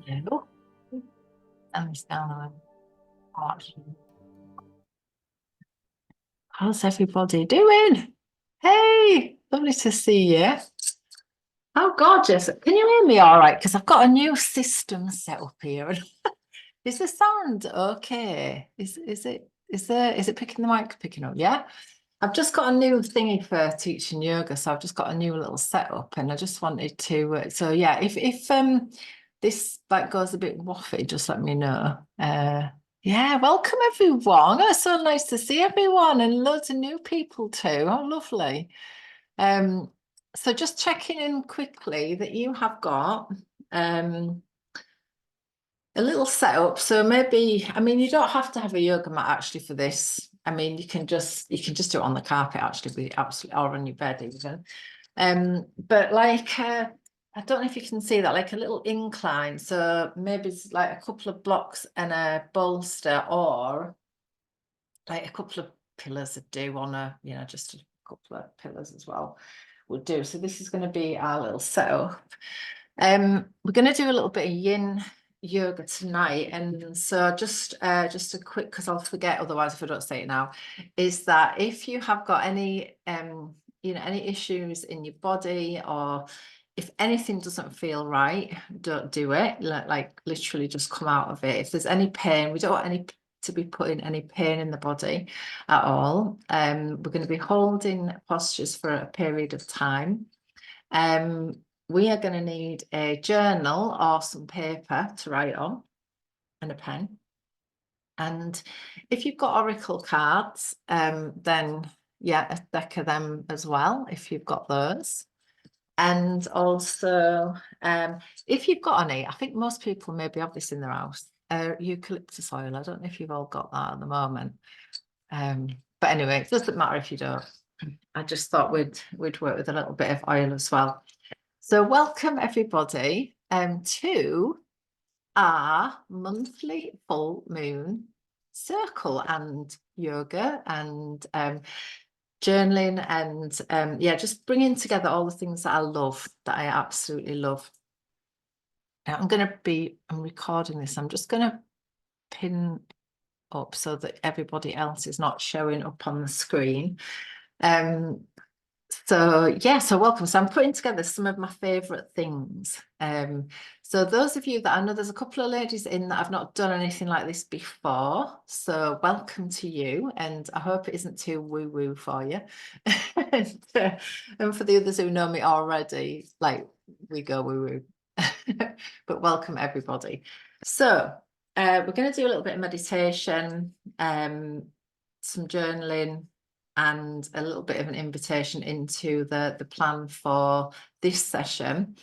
Hello. And this down. How's everybody doing? Hey, lovely to see you. Oh, gorgeous. Can you hear me all right? Because I've got a new system set up here. Is the sound okay? Is it picking the mic picking up? Yeah. I've just got a new thingy for teaching yoga, so I've just got a new little setup, and I just wanted to. So yeah, if this like goes a bit waffy, just let me know. Yeah, welcome everyone. Oh, it's so nice to see everyone and loads of new people too. Oh, lovely. Um, so just checking in quickly that you have got um a little setup. So maybe, I mean, you don't have to have a yoga mat actually for this. I mean, you can just do it on the carpet actually, be absolutely, or on your bed even. But like I don't know if you can see that, like a little incline. So maybe it's like a couple of blocks and a bolster, or like a couple of pillars would do on a, just a couple of pillars as well would do. So this is going to be our little setup. We're going to do a little bit of yin yoga tonight, and so just a quick, because I'll forget otherwise if I don't say it now, is that if you have got any any issues in your body, or if anything doesn't feel right, don't do it. Like literally just come out of it. If there's any pain, we don't want any to be putting any pain in the body at all. We're going to be holding postures for a period of time. We are going to need a journal or some paper to write on and a pen. And if you've got oracle cards, then yeah, a deck of them as well, if you've got those. And also, if you've got any, I think most people maybe have this in their house, eucalyptus oil. I don't know if you've all got that at the moment. But anyway, it doesn't matter if you don't. I just thought we'd work with a little bit of oil as well. So welcome everybody to our monthly full moon circle and yoga and journaling and yeah, just bringing together all the things that I love, that I absolutely love. Now I'm recording this. I'm just going to pin up so that everybody else is not showing up on the screen. So yeah, so welcome. So I'm putting together some of my favorite things. So those of you that I know, there's a couple of ladies in that I've not done anything like this before. So welcome to you, and I hope it isn't too woo-woo for you. And for the others who know me already, like we go woo-woo. But welcome everybody. So we're going to do a little bit of meditation, some journaling, and a little bit of an invitation into the plan for this session,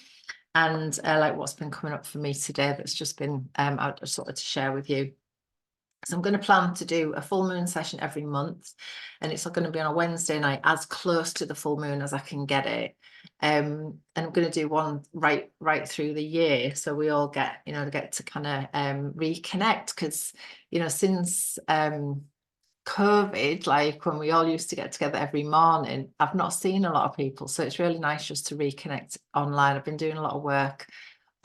and like what's been coming up for me today that's just been I just wanted to share with you. So I'm going to plan to do a full moon session every month, and it's going to be on a Wednesday night, as close to the full moon as I can get it. And I'm going to do one right through the year, so we all get to kind of reconnect, because since COVID, like when we all used to get together every morning, I've not seen a lot of people. So it's really nice just to reconnect online. I've been doing a lot of work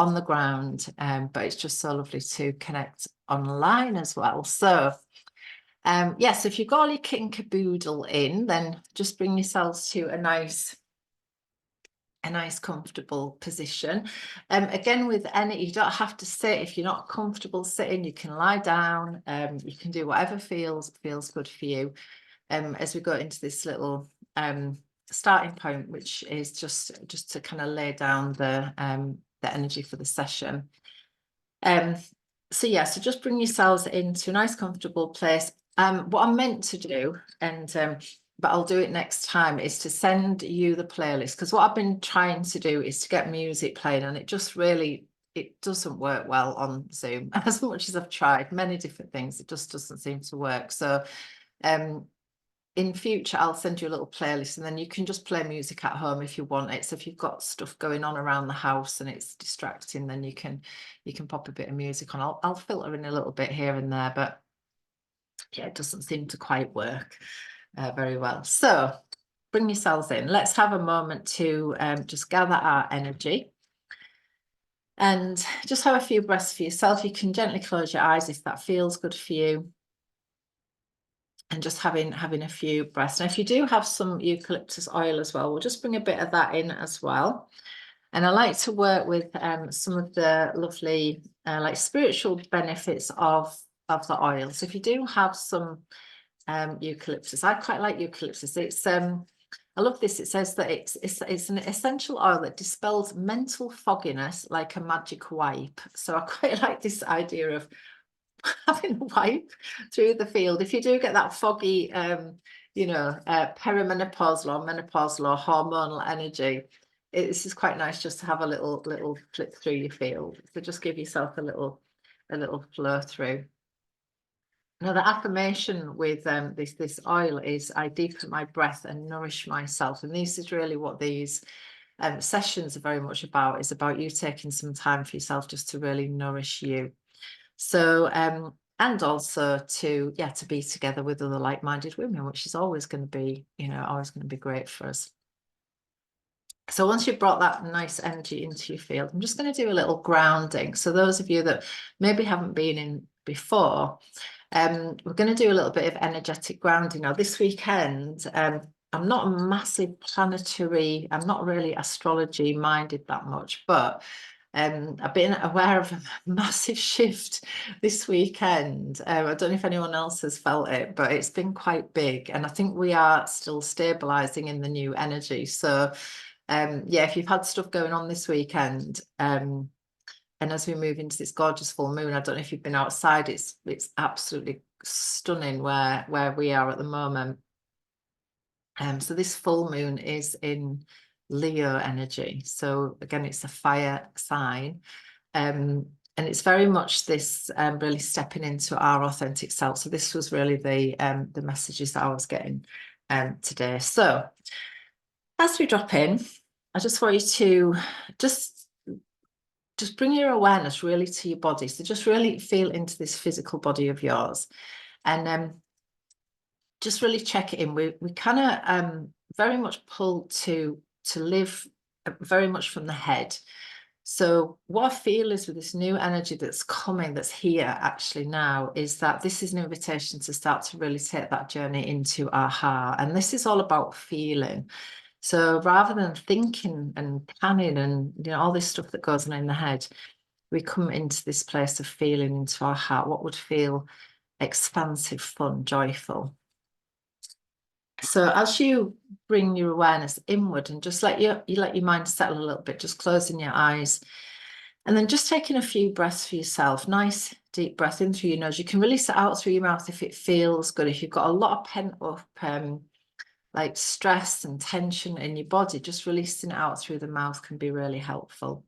on the ground, but it's just so lovely to connect online as well. So yes, if you've got all your kit and caboodle in, then just bring yourselves to a nice comfortable position. Again, with any, you don't have to sit. If you're not comfortable sitting, you can lie down. You can do whatever feels good for you. As we go into this little starting point, which is just to kind of lay down the energy for the session. So yeah, so just bring yourselves into a nice comfortable place. What I'm meant to do, and but I'll do it next time, is to send you the playlist, because what I've been trying to do is to get music playing, and it doesn't work well on Zoom. As much as I've tried many different things, it just doesn't seem to work. So in future, I'll send you a little playlist, and then you can just play music at home if you want it. So if you've got stuff going on around the house and it's distracting, then you can pop a bit of music on. I'll filter in a little bit here and there, but yeah, it doesn't seem to quite work very well. So bring yourselves in. Let's have a moment to just gather our energy. And just have a few breaths for yourself. You can gently close your eyes if that feels good for you. And just having a few breaths. Now, if you do have some eucalyptus oil as well, we'll just bring a bit of that in as well. And I like to work with some of the lovely like spiritual benefits of the oil. So if you do have some eucalyptus, I quite like eucalyptus. It's I love this. It says that it's an essential oil that dispels mental fogginess like a magic wipe. So I quite like this idea of having a wipe through the field. If you do get that foggy, perimenopausal or menopausal or hormonal energy, this is quite nice just to have a little flick through your field. So just give yourself a little flow through. Now, the affirmation with this oil is, I deepen my breath and nourish myself. And this is really what these sessions are very much about, is about you taking some time for yourself just to really nourish you. So, and also to be together with other like-minded women, which is always going to be, always going to be great for us. So once you've brought that nice energy into your field, I'm just going to do a little grounding. So those of you that maybe haven't been in before, we're going to do a little bit of energetic grounding. Now, this weekend, I'm not a massive planetary, I'm not really astrology minded that much, but I've been aware of a massive shift this weekend. I don't know if anyone else has felt it, but it's been quite big. And I think we are still stabilizing in the new energy. So if you've had stuff going on this weekend, and as we move into this gorgeous full moon, I don't know if you've been outside, it's absolutely stunning where we are at the moment. So this full moon is in Leo energy. So again, it's a fire sign. And it's very much this really stepping into our authentic self. So this was really the messages that I was getting today. So as we drop in, I just want you to just bring your awareness really to your body. So just really feel into this physical body of yours, and just really check it in. We kind of very much pull to live very much from the head. So what I feel is with this new energy that's coming, that's here actually now, is that this is an invitation to start to really take that journey into our heart. And this is all about feeling. So rather than thinking and planning and all this stuff that goes on in the head, we come into this place of feeling into our heart, what would feel expansive, fun, joyful. So as you bring your awareness inward and just let your mind settle a little bit, just closing your eyes, and then just taking a few breaths for yourself. Nice deep breath in through your nose. You can release it out through your mouth if it feels good. If you've got a lot of pent up like stress and tension in your body, just releasing it out through the mouth can be really helpful.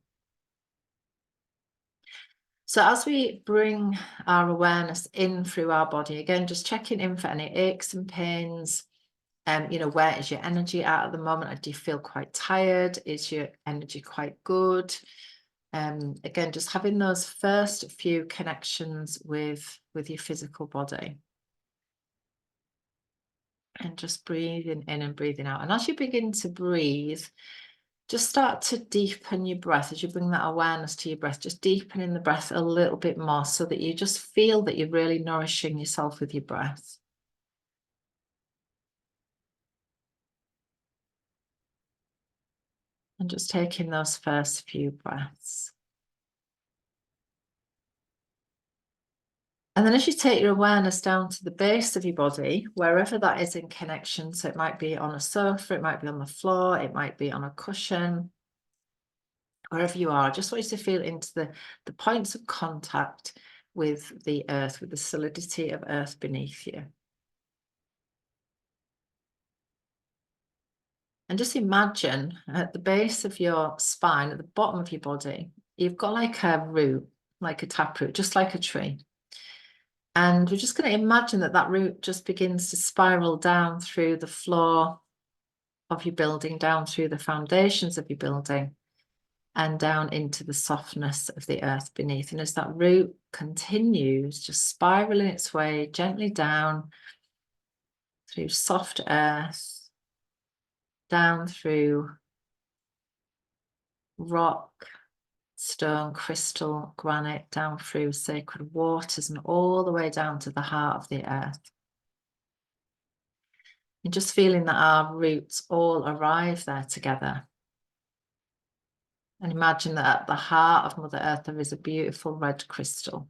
So as we bring our awareness in through our body, again, just checking in for any aches and pains. Where is your energy at the moment? Do you feel quite tired? Is your energy quite good? Again, just having those first few connections with your physical body. And just breathing in and breathing out. And as you begin to breathe, just start to deepen your breath. As you bring that awareness to your breath, just deepening the breath a little bit more so that you just feel that you're really nourishing yourself with your breath. And just taking those first few breaths. And then as you take your awareness down to the base of your body, wherever that is in connection, so it might be on a sofa, it might be on the floor, it might be on a cushion, wherever you are, I just want you to feel into the points of contact with the earth, with the solidity of earth beneath you. And just imagine at the base of your spine, at the bottom of your body, you've got like a root, like a taproot, just like a tree. And we're just going to imagine that root just begins to spiral down through the floor of your building, down through the foundations of your building, and down into the softness of the earth beneath. And as that root continues, just spiraling its way gently down through soft earth, down through rock, stone, crystal, granite, down through sacred waters and all the way down to the heart of the earth. And just feeling that our roots all arrive there together. And imagine that at the heart of Mother Earth there is a beautiful red crystal.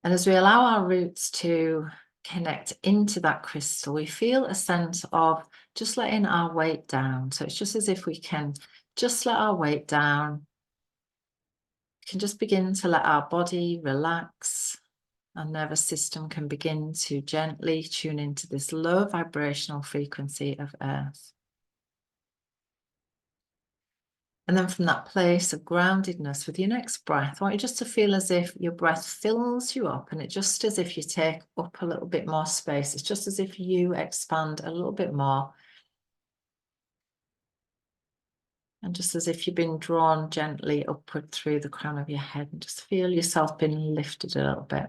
And as we allow our roots to connect into that crystal, we feel a sense of just letting our weight down. So it's just as if we can just let our weight down. We can just begin to let our body relax. Our nervous system can begin to gently tune into this low vibrational frequency of earth. And then from that place of groundedness, with your next breath, I want you just to feel as if your breath fills you up, and it's just as if you take up a little bit more space. It's just as if you expand a little bit more. And just as if you've been drawn gently upward through the crown of your head, and just feel yourself being lifted a little bit.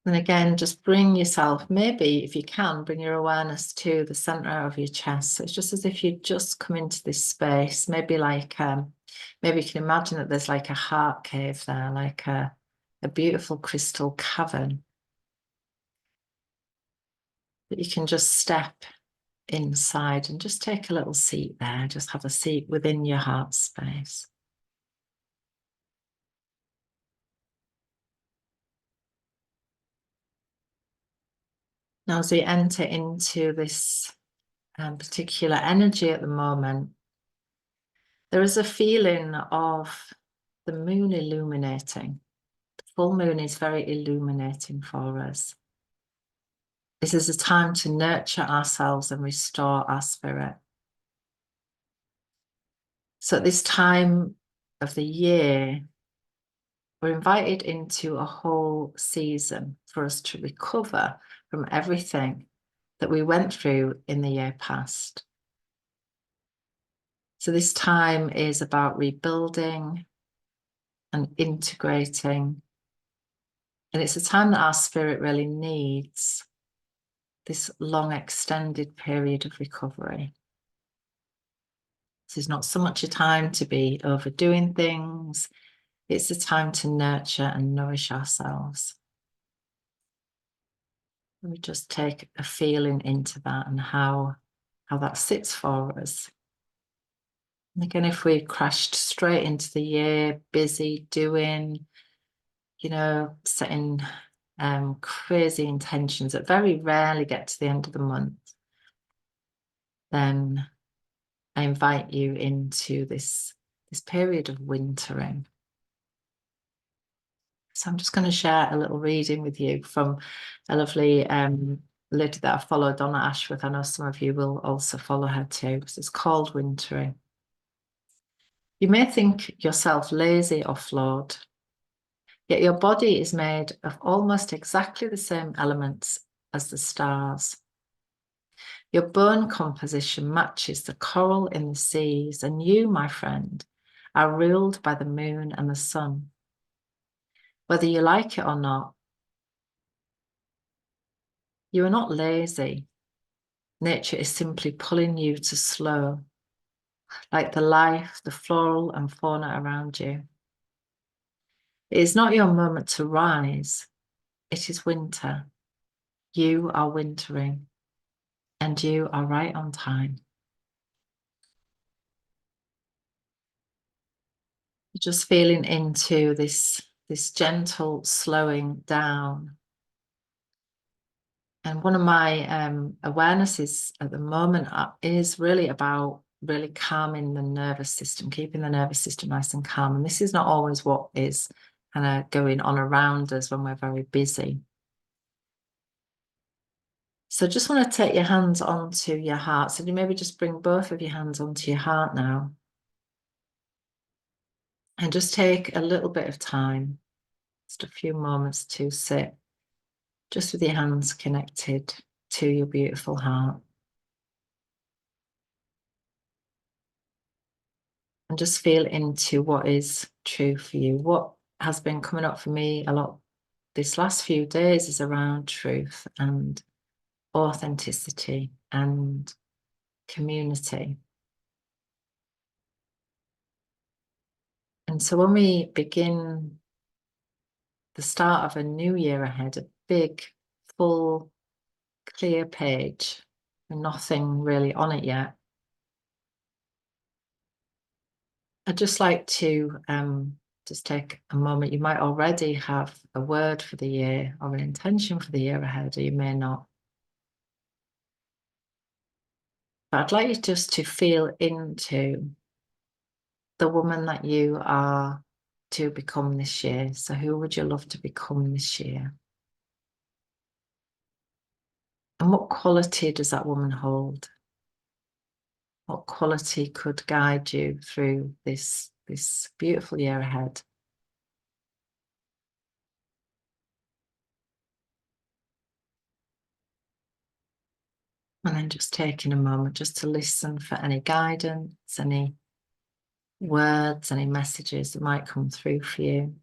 And again, just bring yourself, maybe if you can, bring your awareness to the center of your chest. So it's just as if you just come into this space, maybe like, maybe you can imagine that there's like a heart cave there, like a beautiful crystal cavern that you can just step inside and just take a little seat there, just have a seat within your heart space. Now, as we enter into this particular energy at the moment, there is a feeling of the moon illuminating. The full moon is very illuminating for us. This is a time to nurture ourselves and restore our spirit. So at this time of the year, we're invited into a whole season for us to recover from everything that we went through in the year past. So this time is about rebuilding and integrating. And it's a time that our spirit really needs, this long extended period of recovery. This is not so much a time to be overdoing things. It's a time to nurture and nourish ourselves. We just take a feeling into that and how that sits for us. And again, if we crashed straight into the year, busy, doing, setting crazy intentions that very rarely get to the end of the month, then I invite you into this period of wintering. So I'm just going to share a little reading with you from a lovely lady that I follow, Donna Ashworth. I know some of you will also follow her too. So it's called Wintering. You may think yourself lazy or flawed, yet your body is made of almost exactly the same elements as the stars. Your bone composition matches the coral in the seas, and you, my friend, are ruled by the moon and the sun. Whether you like it or not, you are not lazy. Nature is simply pulling you to slow, like the life, the floral and fauna around you. It is not your moment to rise. It is winter. You are wintering, and you are right on time. Just feeling into this gentle slowing down. And one of my awarenesses at the moment is really about really calming the nervous system, keeping the nervous system nice and calm. And this is not always what is kind of going on around us when we're very busy. So just want to take your hands onto your heart. So you maybe just bring both of your hands onto your heart now. And just take a little bit of time, just a few moments to sit, just with your hands connected to your beautiful heart. And just feel into what is true for you. What has been coming up for me a lot this last few days is around truth and authenticity and community. And so when we begin the start of a new year ahead, a big, full, clear page with nothing really on it yet, I'd just like to just take a moment. You might already have a word for the year or an intention for the year ahead, or you may not. But I'd like you just to feel into the woman that you are to become this year. So who would you love to become this year? And what quality does that woman hold? What quality could guide you through this beautiful year ahead? And then just taking a moment just to listen for any guidance, any words, any messages that might come through for you.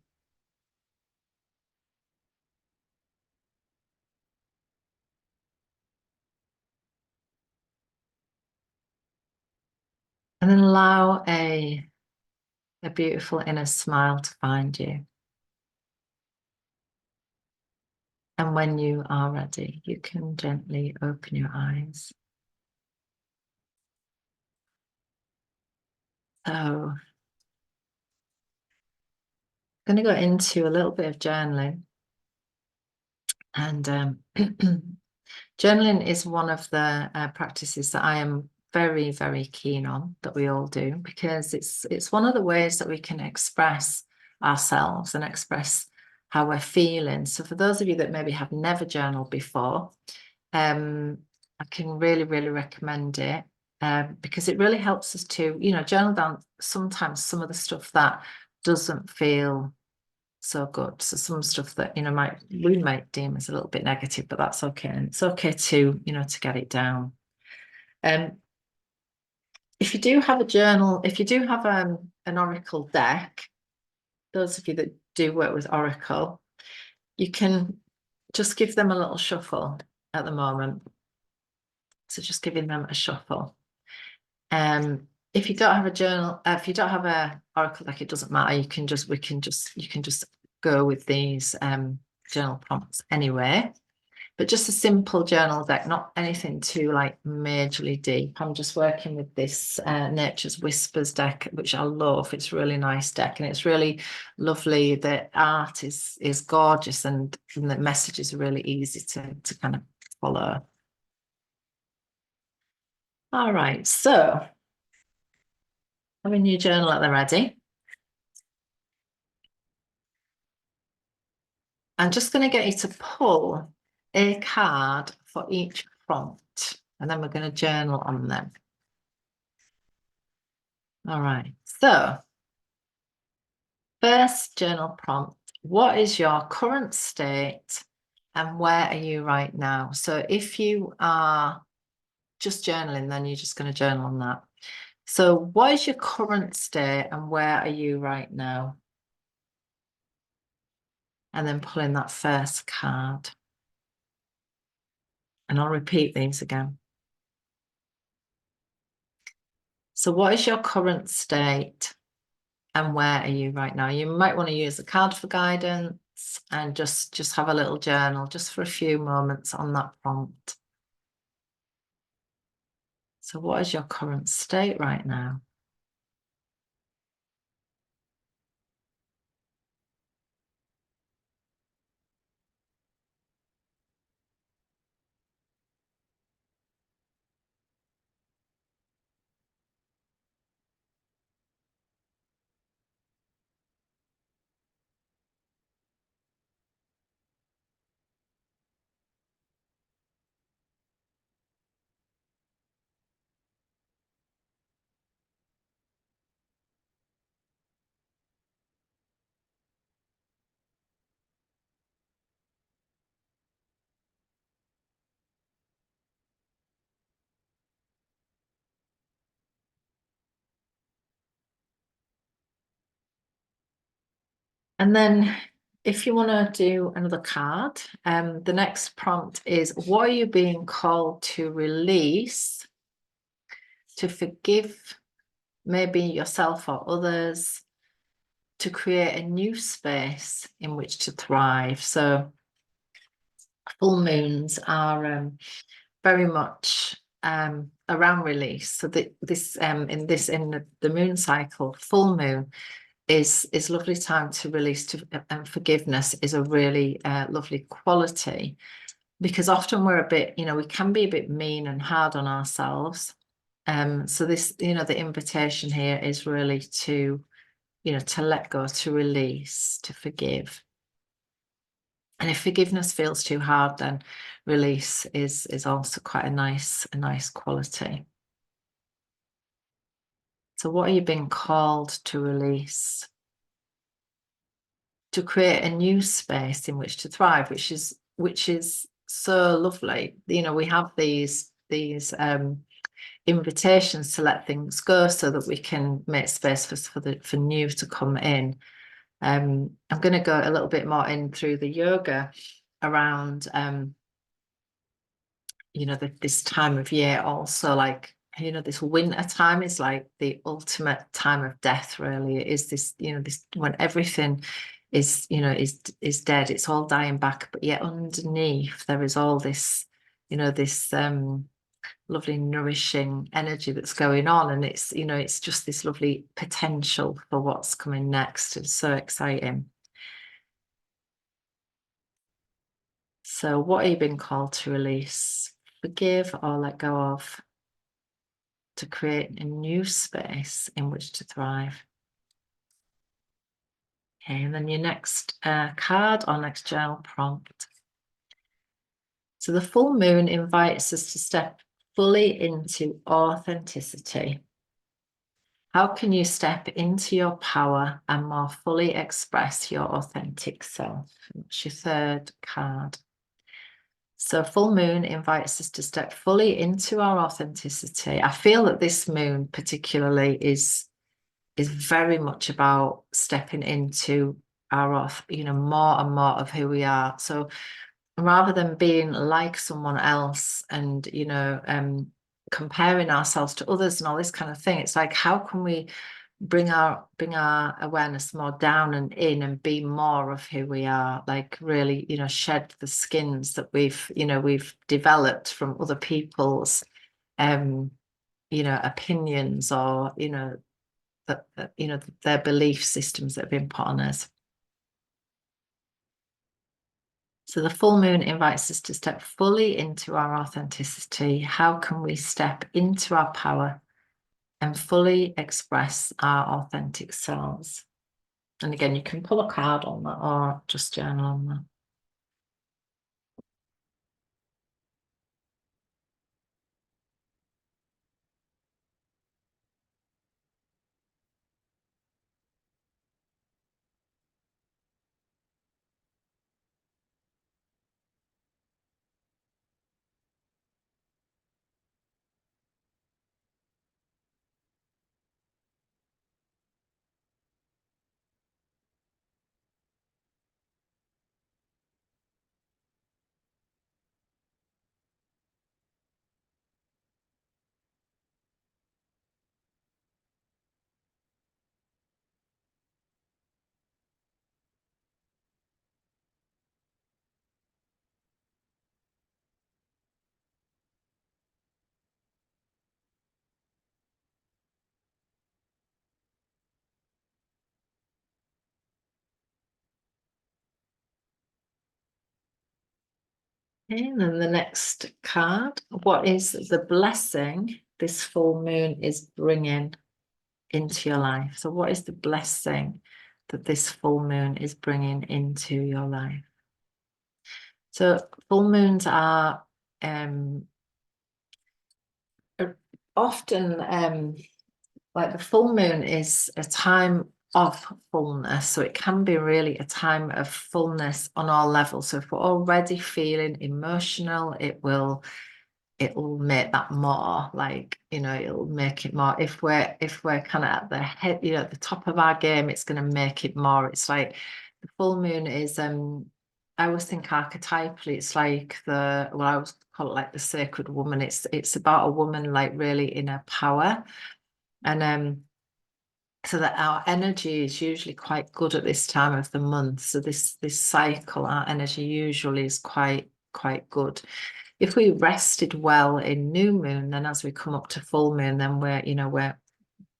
And then allow a beautiful inner smile to find you. And when you are ready, you can gently open your eyes. So I'm going to go into a little bit of journaling. And journaling is one of the practices that I am very, very keen on, that we all do, because it's one of the ways that we can express ourselves and express how we're feeling. So for those of you that maybe have never journaled before, I can really, really recommend it, because it really helps us to, journal down sometimes some of the stuff that doesn't feel so good. So some stuff that, we might deem as a little bit negative, but that's okay. And it's okay to, to get it down. If you do have a journal, if you do have an Oracle deck, those of you that do work with Oracle, you can just give them a little shuffle at the moment. So just giving them a shuffle. If you don't have a journal, if you don't have a Oracle deck, it doesn't matter. You can just go with these journal prompts anyway. But just a simple journal deck, not anything too like majorly deep. I'm just working with this Nature's Whispers deck, which I love. It's a really nice deck, and it's really lovely. The art is gorgeous, and the message is really easy to kind of follow. All right, so having your journal at the ready. I'm just going to get you to pull a card for each prompt, and then we're going to journal on them. All right, so first journal prompt, what is your current state and where are you right now? So if you are just journaling, then you're just going to journal on that. So what is your current state and where are you right now? And then pulling that first card. And I'll repeat these again. So what is your current state and where are you right now? You might want to use the card for guidance and just have a little journal just for a few moments on that prompt. So what is your current state right now? And then if you want to do another card, the next prompt is, what are you being called to release to forgive maybe yourself or others, to create a new space in which to thrive. So full moons are very much around release. So this in the moon cycle, full moon is lovely time to release, and forgiveness is a really lovely quality, because often we're a bit, we can be a bit mean and hard on ourselves. So this, the invitation here is really to, to let go, to release, to forgive. And if forgiveness feels too hard, then release is also quite a nice quality. So what are you being called to release? To create a new space in which to thrive, which is so lovely. We have these invitations to let things go so that we can make space for new to come in. I'm going to go a little bit more in through the yoga around this time of year also, like, this winter time is like the ultimate time of death, really. It is this, this when everything is dead, it's all dying back, but yet underneath there is all this, this lovely nourishing energy that's going on, and it's just this lovely potential for what's coming next. It's so exciting. So what are you being called to release, forgive, or let go of, to create a new space in which to thrive? Okay, and then your next card or next journal prompt. So the full moon invites us to step fully into authenticity. How can you step into your power and more fully express your authentic self? That's your third card. So full moon invites us to step fully into our authenticity. I feel that this moon particularly is very much about stepping into our, more and more of who we are. So rather than being like someone else and, comparing ourselves to others and all this kind of thing, it's like, how can we bring our awareness more down and in and be more of who we are, like really, shed the skins that we've developed from other people's opinions, or their belief systems that have been put on us. So the full moon invites us to step fully into our authenticity. How can we step into our power and fully express our authentic selves? And again, you can pull a card on that or just journal on that. Okay, and then the next card. What is the blessing this full moon is bringing into your life? So what is the blessing that this full moon is bringing into your life? So full moons are often like the full moon is a time of fullness, so it can be really a time of fullness on all levels. So if we're already feeling emotional, it'll make that more, like, it'll make it more. If we're kind of at the head, at the top of our game, it's going to make it more. It's like the full moon is I always think archetypally it's like I always call it like the sacred woman. It's about a woman like really in her power. And so that our energy is usually quite good at this time of the month. So this cycle, our energy usually is quite good. If we rested well in new moon, then as we come up to full moon, then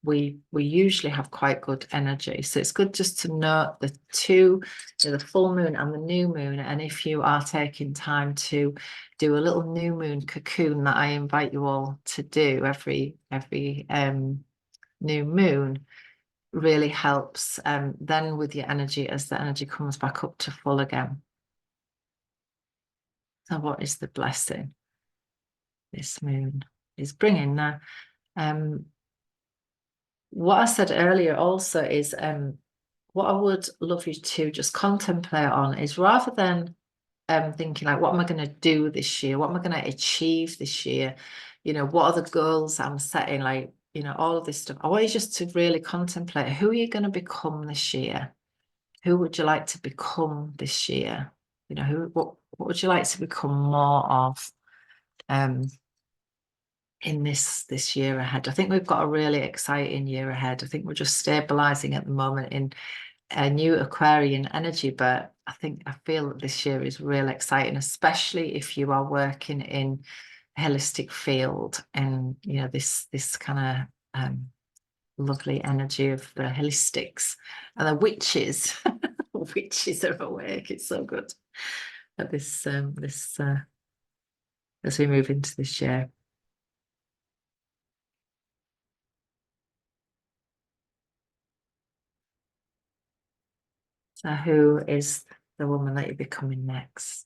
we usually have quite good energy. So it's good just to note the two, the full moon and the new moon. And if you are taking time to do a little new moon cocoon that I invite you all to do every new moon, really helps then with your energy as the energy comes back up to full again. So what is the blessing this moon is bringing now? What I said earlier also is what I would love you to just contemplate on is rather than thinking like, what am I going to do this year? What am I going to achieve this year? You know, what are the goals I'm setting? Like, you know, all of this stuff. I want you just to really contemplate, who are you going to become this year? Who would you like to become this year? You know, what would you like to become more of in this year ahead? I think we've got a really exciting year ahead. I think we're just stabilizing at the moment in a new Aquarian energy, but I feel that this year is real exciting, especially if you are working in a holistic field and you know this kind of lovely energy of the holistics and the witches. Witches are awake. It's so good at this as we move into this year. So who is the woman that you're becoming next?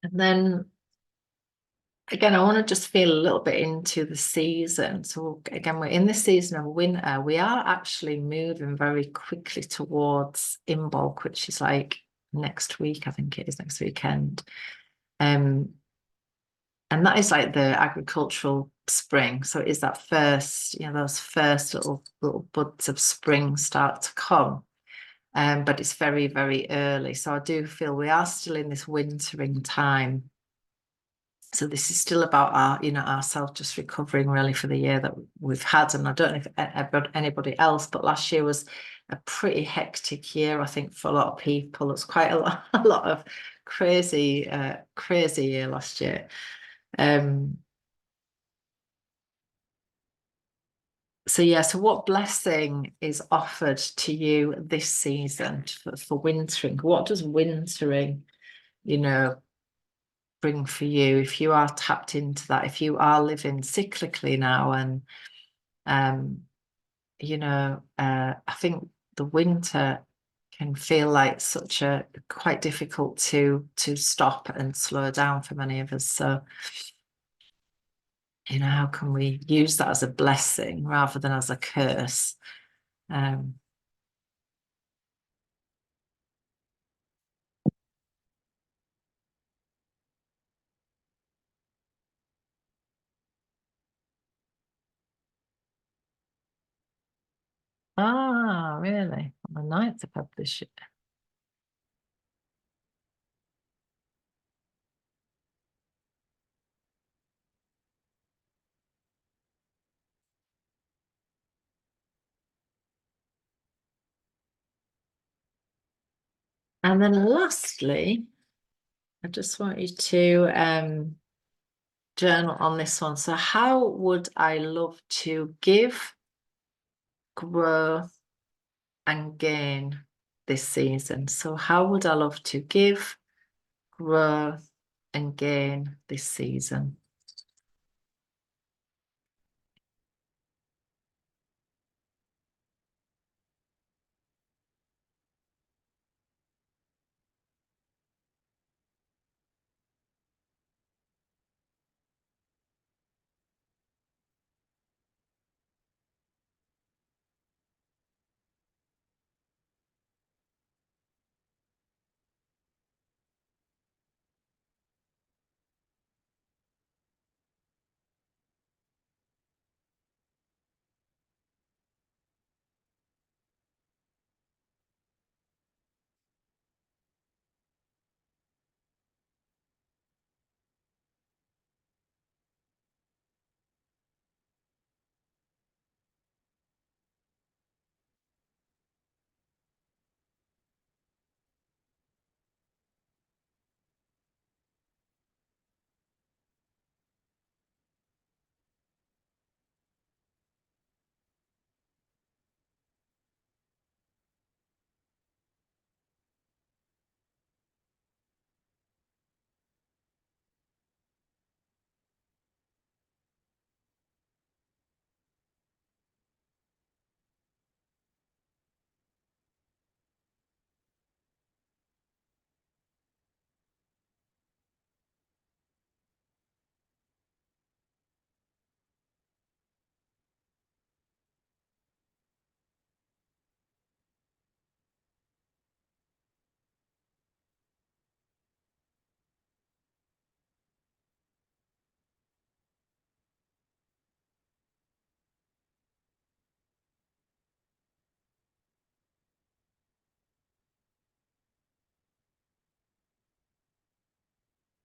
And then again, I want to just feel a little bit into the season. So again, we're in the season of winter. We are actually moving very quickly towards Imbolc, which is like next week. I think it is next weekend. And that is like the agricultural spring. So it is that first, you know, those first little buds of spring start to come. But it's very, very early. So I do feel we are still in this wintering time. So this is still about our, you know, ourselves just recovering really for the year that we've had. And I don't know if anybody else, but last year was a pretty hectic year, I think, for a lot of people. It's quite a lot of crazy year last year. So yeah, so what blessing is offered to you this season for wintering? What does wintering, you know, bring for you if you are tapped into that, if you are living cyclically now and you know, I think the winter can feel like such a quite difficult to stop and slow down for many of us. So, you know, how can we use that as a blessing rather than as a curse? Um, really? On the 9th of Feb this year. And then lastly, I just want you to journal on this one. So how would I love to give, grow, and gain this season? So how would I love to give, grow, and gain this season?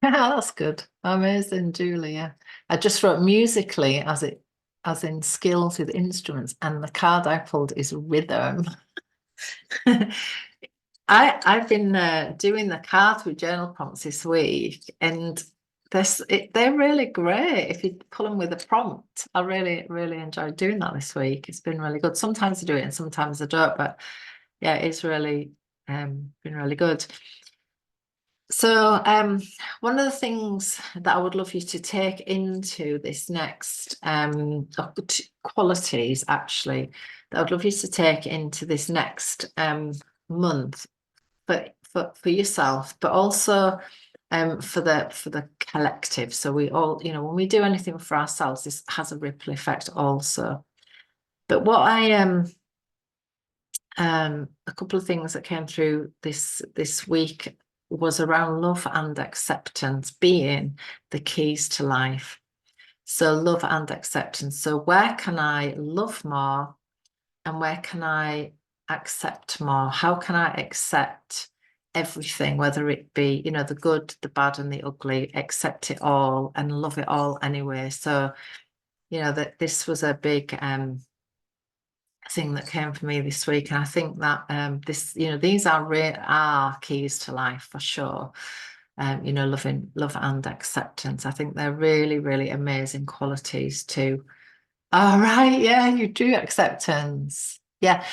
That's good. Amazing, Julia. I just wrote musically as in skills with instruments, and the card I pulled is rhythm. I've been doing the cards with journal prompts this week, and they're really great if you pull them with a prompt. I really enjoyed doing that this week. It's been really good. Sometimes I do it and sometimes I don't, but yeah, it's really been really good. So one of the things that I would love you to take into this next qualities actually that I'd love you to take into this next month for yourself, but also for the collective. So we all, you know, when we do anything for ourselves, this has a ripple effect also. But what I a couple of things that came through this week was around love and acceptance being the keys to life. So love and acceptance. So where can I love more and where can I accept more? How can I accept everything, whether it be, you know, the good, the bad, and the ugly, accept it all and love it all anyway. So, you know, that this was a big thing that came for me this week. And I think that this, you know, these are keys to life for sure. You know, love and acceptance. I think they're really amazing qualities too. All right, yeah, you do acceptance. Yeah,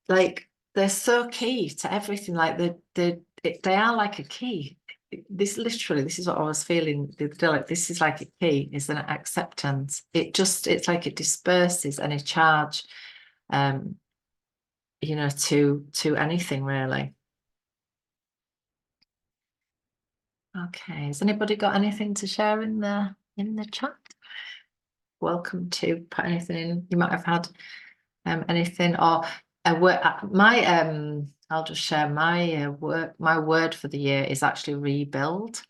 like they're so key to everything. Like they are like a key. This is what I was feeling the other day. Like this is like a key, is an acceptance. It's like it disperses any charge, um, you know, to anything really. Okay, has anybody got anything to share in the chat? Welcome to put anything in. You might have had anything or a word. I'll just share my word for the year is actually rebuild.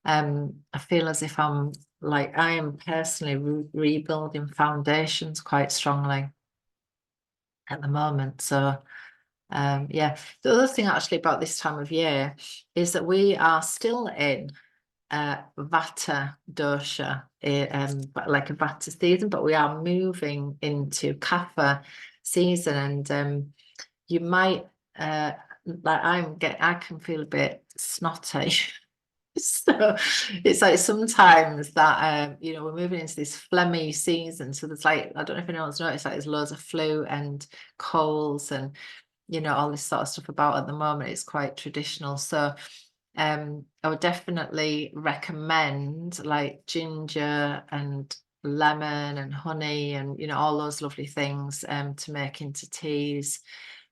I feel as if I am personally rebuilding foundations quite strongly at the moment. So yeah, the other thing actually about this time of year is that we are still in Vata dosha, but like a Vata season, but we are moving into Kapha season, and you might I can feel a bit snotty. So it's like sometimes that you know, we're moving into this phlegmy season. So there's like, I don't know if anyone's noticed, like there's loads of flu and colds and you know, all this sort of stuff about at the moment. It's quite traditional. So I would definitely recommend like ginger and lemon and honey and you know, all those lovely things to make into teas.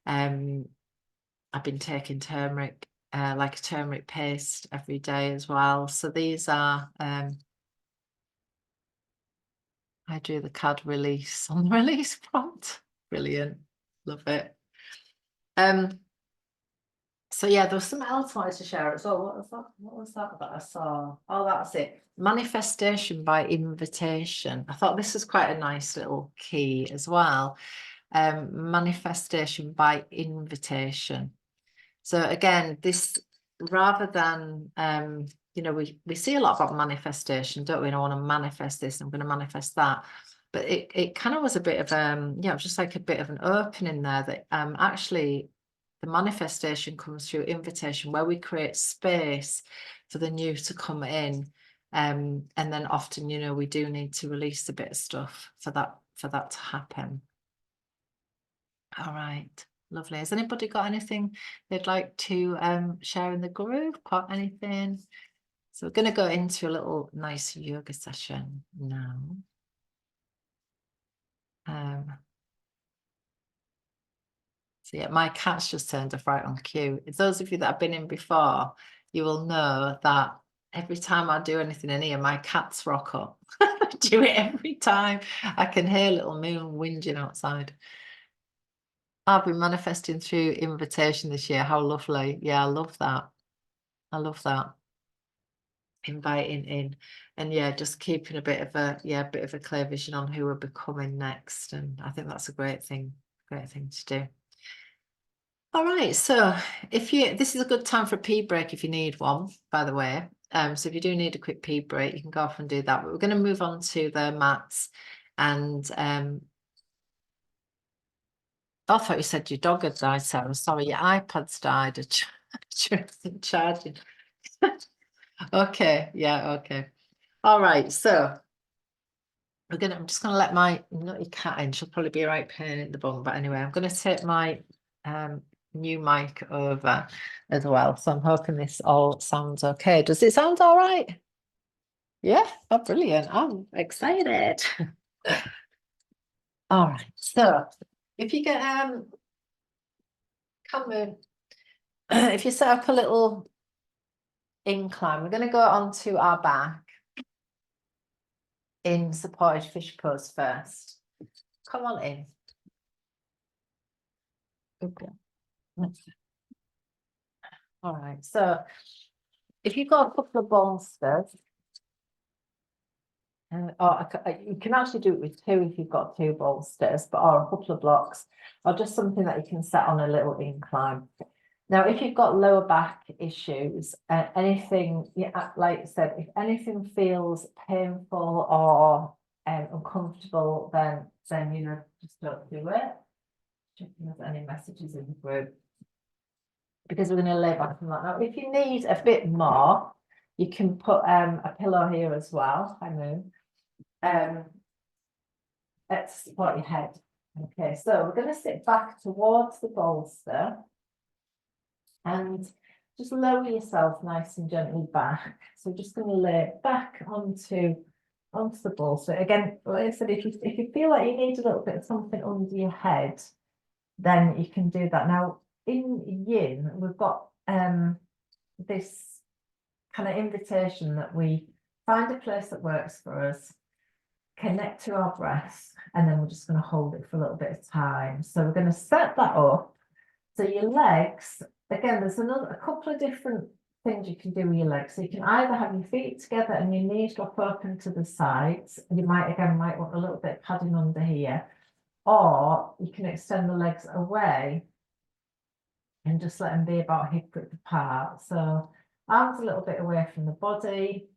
I've been taking turmeric, like a turmeric paste every day as well. So these are I do the card release on the release prompt. Brilliant. Love it. So yeah, there was something else I wanted to share as well. What was that? What was that I saw? Oh, that's it. Manifestation by invitation. I thought this was quite a nice little key as well. Manifestation by invitation. So again, this rather than you know, we see a lot about manifestation, don't we? I want to manifest this, I'm going to manifest that. But it kind of was a bit of yeah, it was just like a bit of an opening there that actually the manifestation comes through invitation, where we create space for the new to come in. And then often, you know, we do need to release a bit of stuff for that to happen. All right, lovely. Has anybody got anything they'd like to share in the group? Got anything? So we're going to go into a little nice yoga session now. So yeah, my cat's just turned off right on cue. It's those of you that have been in before, you will know that every time I do anything in here, my cats rock up. I do it every time. I can hear little Moon whinging outside. I've been manifesting through invitation this year. How lovely. Yeah, I love that. I love that. Inviting in and yeah, just keeping a bit of a clear vision on who we're becoming next. And I think that's a great thing to do. All right, so this is a good time for a pee break if you need one, by the way. So if you do need a quick pee break, you can go off and do that. But we're going to move on to the mats. And I thought you said your dog had died, Sarah. Sorry, your iPad's died. It wasn't charging. Okay, yeah, okay. All right, so I'm just gonna let my nutty cat in. She'll probably be a right pain in the bum, but anyway, I'm gonna take my new mic over as well. So I'm hoping this all sounds okay. Does it sound all right? Yeah, oh brilliant. I'm excited. All right, so if you get come in, if you set up a little incline, we're going to go onto our back in supported fish pose first. Come on in. Okay. All right, so if you've got a couple of bolsters, or you can actually do it with two if you've got two bolsters, but or a couple of blocks, or just something that you can set on a little incline. Now, if you've got lower back issues, anything, yeah, like I said, if anything feels painful or uncomfortable, then just don't do it. Checking if there's any messages in the group, because we're going to lay back on that. Now, if you need a bit more, you can put a pillow here as well. Hi, Moon. Let's support your head. Okay, so we're going to sit back towards the bolster and just lower yourself nice and gently back. So just going to lay back onto the bolster. Again, like I said, if you feel like you need a little bit of something under your head, then you can do that. Now, in yin, we've got this kind of invitation that we find a place that works for us, connect to our breath, and then we're just going to hold it for a little bit of time. So we're going to set that up. So your legs, again, there's a couple of different things you can do with your legs. So you can either have your feet together and your knees drop open to the sides. You might want a little bit of padding under here, or you can extend the legs away and just let them be about hip width apart. So arms a little bit away from the body,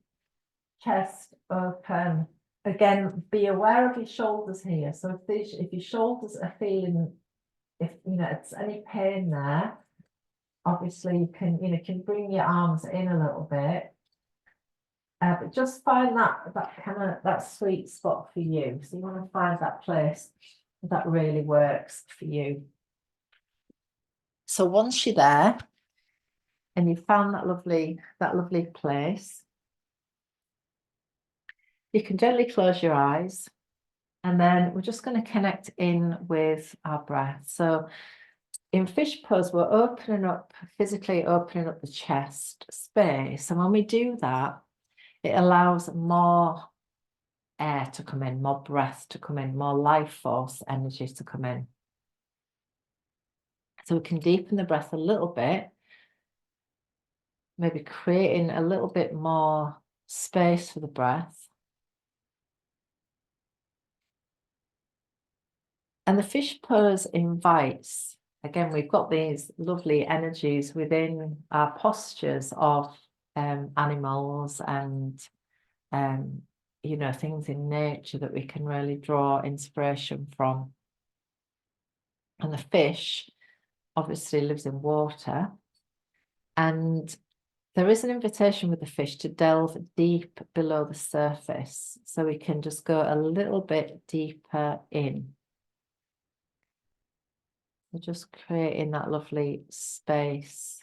chest open. Again, be aware of your shoulders here. So if your shoulders are feeling, if it's any pain there, obviously you can bring your arms in a little bit. But just find that sweet spot for you. So you want to find that place that really works for you. So once you're there and you've found that lovely place, you can gently close your eyes, and then we're just going to connect in with our breath. So in fish pose, we're physically opening up the chest space. And when we do that, it allows more air to come in, more breath to come in, more life force energies to come in. So we can deepen the breath a little bit, maybe creating a little bit more space for the breath. And the fish pose invites, again, we've got these lovely energies within our postures of animals and, things in nature that we can really draw inspiration from. And the fish obviously lives in water. And there is an invitation with the fish to delve deep below the surface. So we can just go a little bit deeper in. We're just creating that lovely space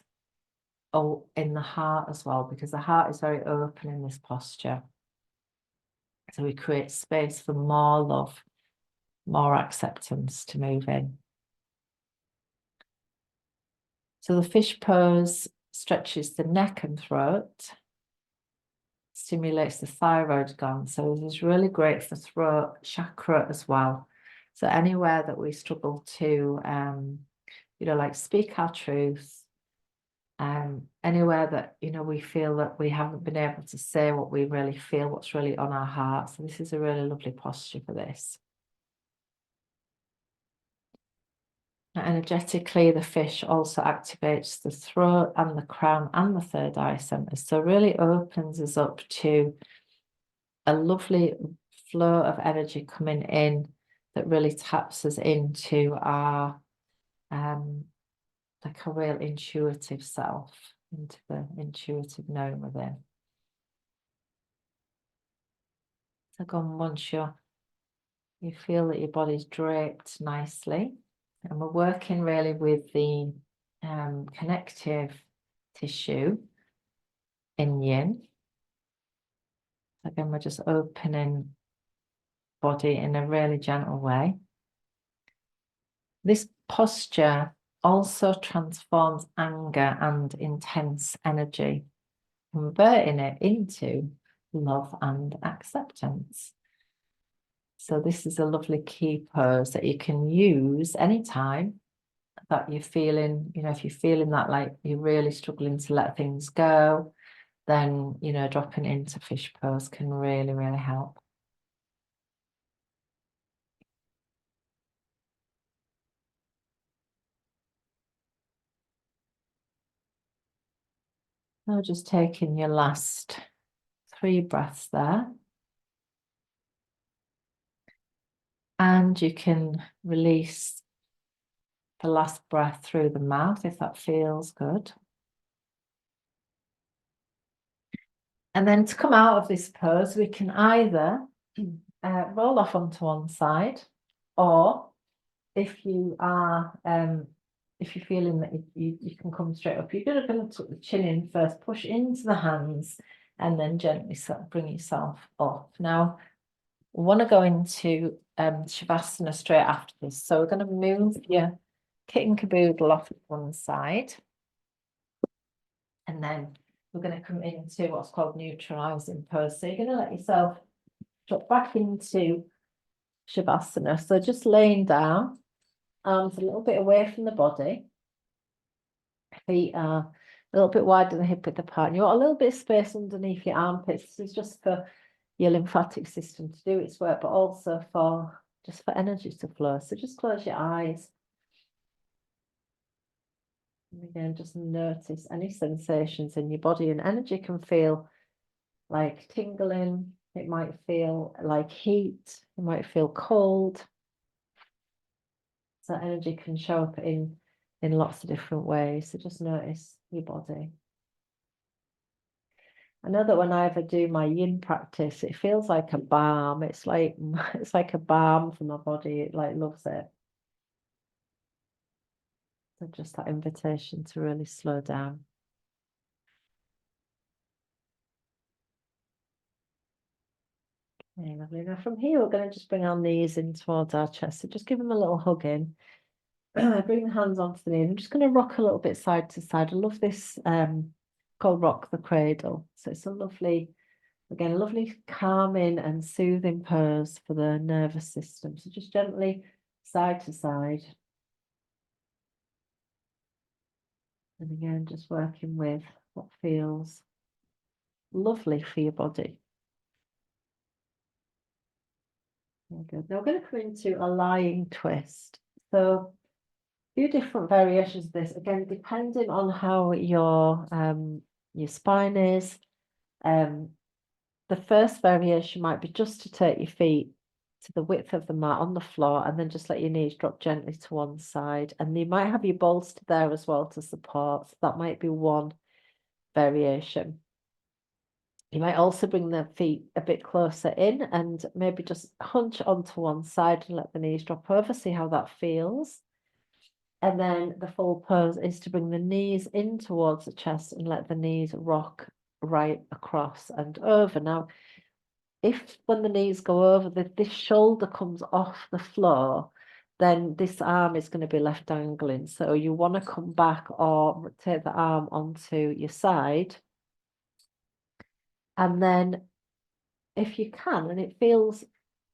in the heart as well, because the heart is very open in this posture. So we create space for more love, more acceptance to move in. So the fish pose stretches the neck and throat, stimulates the thyroid gland. So this is really great for throat chakra as well. So anywhere that we struggle to, like speak our truth, anywhere that, we feel that we haven't been able to say what we really feel, what's really on our heart. So this is a really lovely posture for this. Energetically, the fish also activates the throat and the crown and the third eye centers. So really opens us up to a lovely flow of energy coming in that really taps us into our like a real intuitive self, into the intuitive knowing within. So go on, once you feel that your body's draped nicely, and we're working really with the connective tissue in yin. Again, we're just opening body in a really gentle way. This posture also transforms anger and intense energy, converting it into love and acceptance. So this is a lovely key pose that you can use anytime that you're feeling, if you're feeling that like you're really struggling to let things go, then, dropping into fish pose can really, really help. Now just taking your last 3 breaths there. And you can release the last breath through the mouth if that feels good. And then to come out of this pose, we can either roll off onto one side, or if you are, if you're feeling that you can come straight up, you're going to tuck the chin in first, push into the hands, and then gently bring yourself up. Now, we want to go into Shavasana straight after this. So we're going to move your kit and caboodle off one side. And then we're going to come into what's called neutralizing pose. So you're going to let yourself drop back into Shavasana. So just laying down, arms a little bit away from the body. Feet are a little bit wider than hip width apart. You want a little bit of space underneath your armpits. This is just for your lymphatic system to do its work, but also for energy to flow. So just close your eyes. And again, just notice any sensations in your body, and energy can feel like tingling. It might feel like heat. It might feel cold. So energy can show up in lots of different ways. So just notice your body. I know that when I ever do my yin practice, it feels like a balm. It's like a balm for my body. It like loves it. So just that invitation to really slow down. Okay, lovely. Now from here, we're going to just bring our knees in towards our chest. So just give them a little hug in. Bring the hands onto the knee. I'm just going to rock a little bit side to side. I love this called Rock the Cradle. So it's a lovely, again, a lovely calming and soothing pose for the nervous system. So just gently side to side. And again, just working with what feels lovely for your body. Very good. Now we're going to come into a lying twist. So a few different variations of this, again, depending on how your spine is. The first variation might be just to take your feet to the width of the mat on the floor, and then just let your knees drop gently to one side. And you might have your bolster there as well to support. So that might be one variation. You might also bring the feet a bit closer in and maybe just hunch onto one side and let the knees drop over, see how that feels. And then the full pose is to bring the knees in towards the chest and let the knees rock right across and over. Now, if when the knees go over, this shoulder comes off the floor, then this arm is going to be left dangling. So you want to come back or take the arm onto your side. And then if you can, and it feels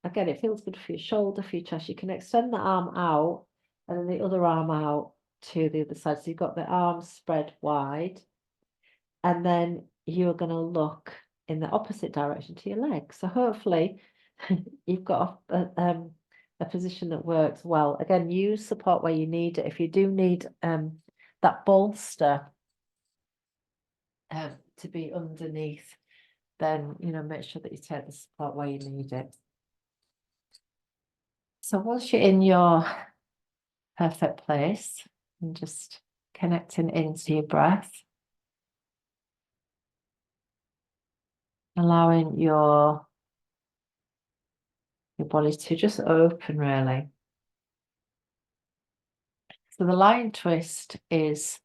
good for your shoulder, for your chest, you can extend the arm out and then the other arm out to the other side. So you've got the arms spread wide. And then you're going to look in the opposite direction to your legs. So hopefully you've got a a position that works well. Again, use support where you need it. If you do need that bolster to be underneath, then, you know, make sure that you take the support where you need it. So once you're in your perfect place and just connecting into your breath, allowing your body to just open, really. So the lion twist is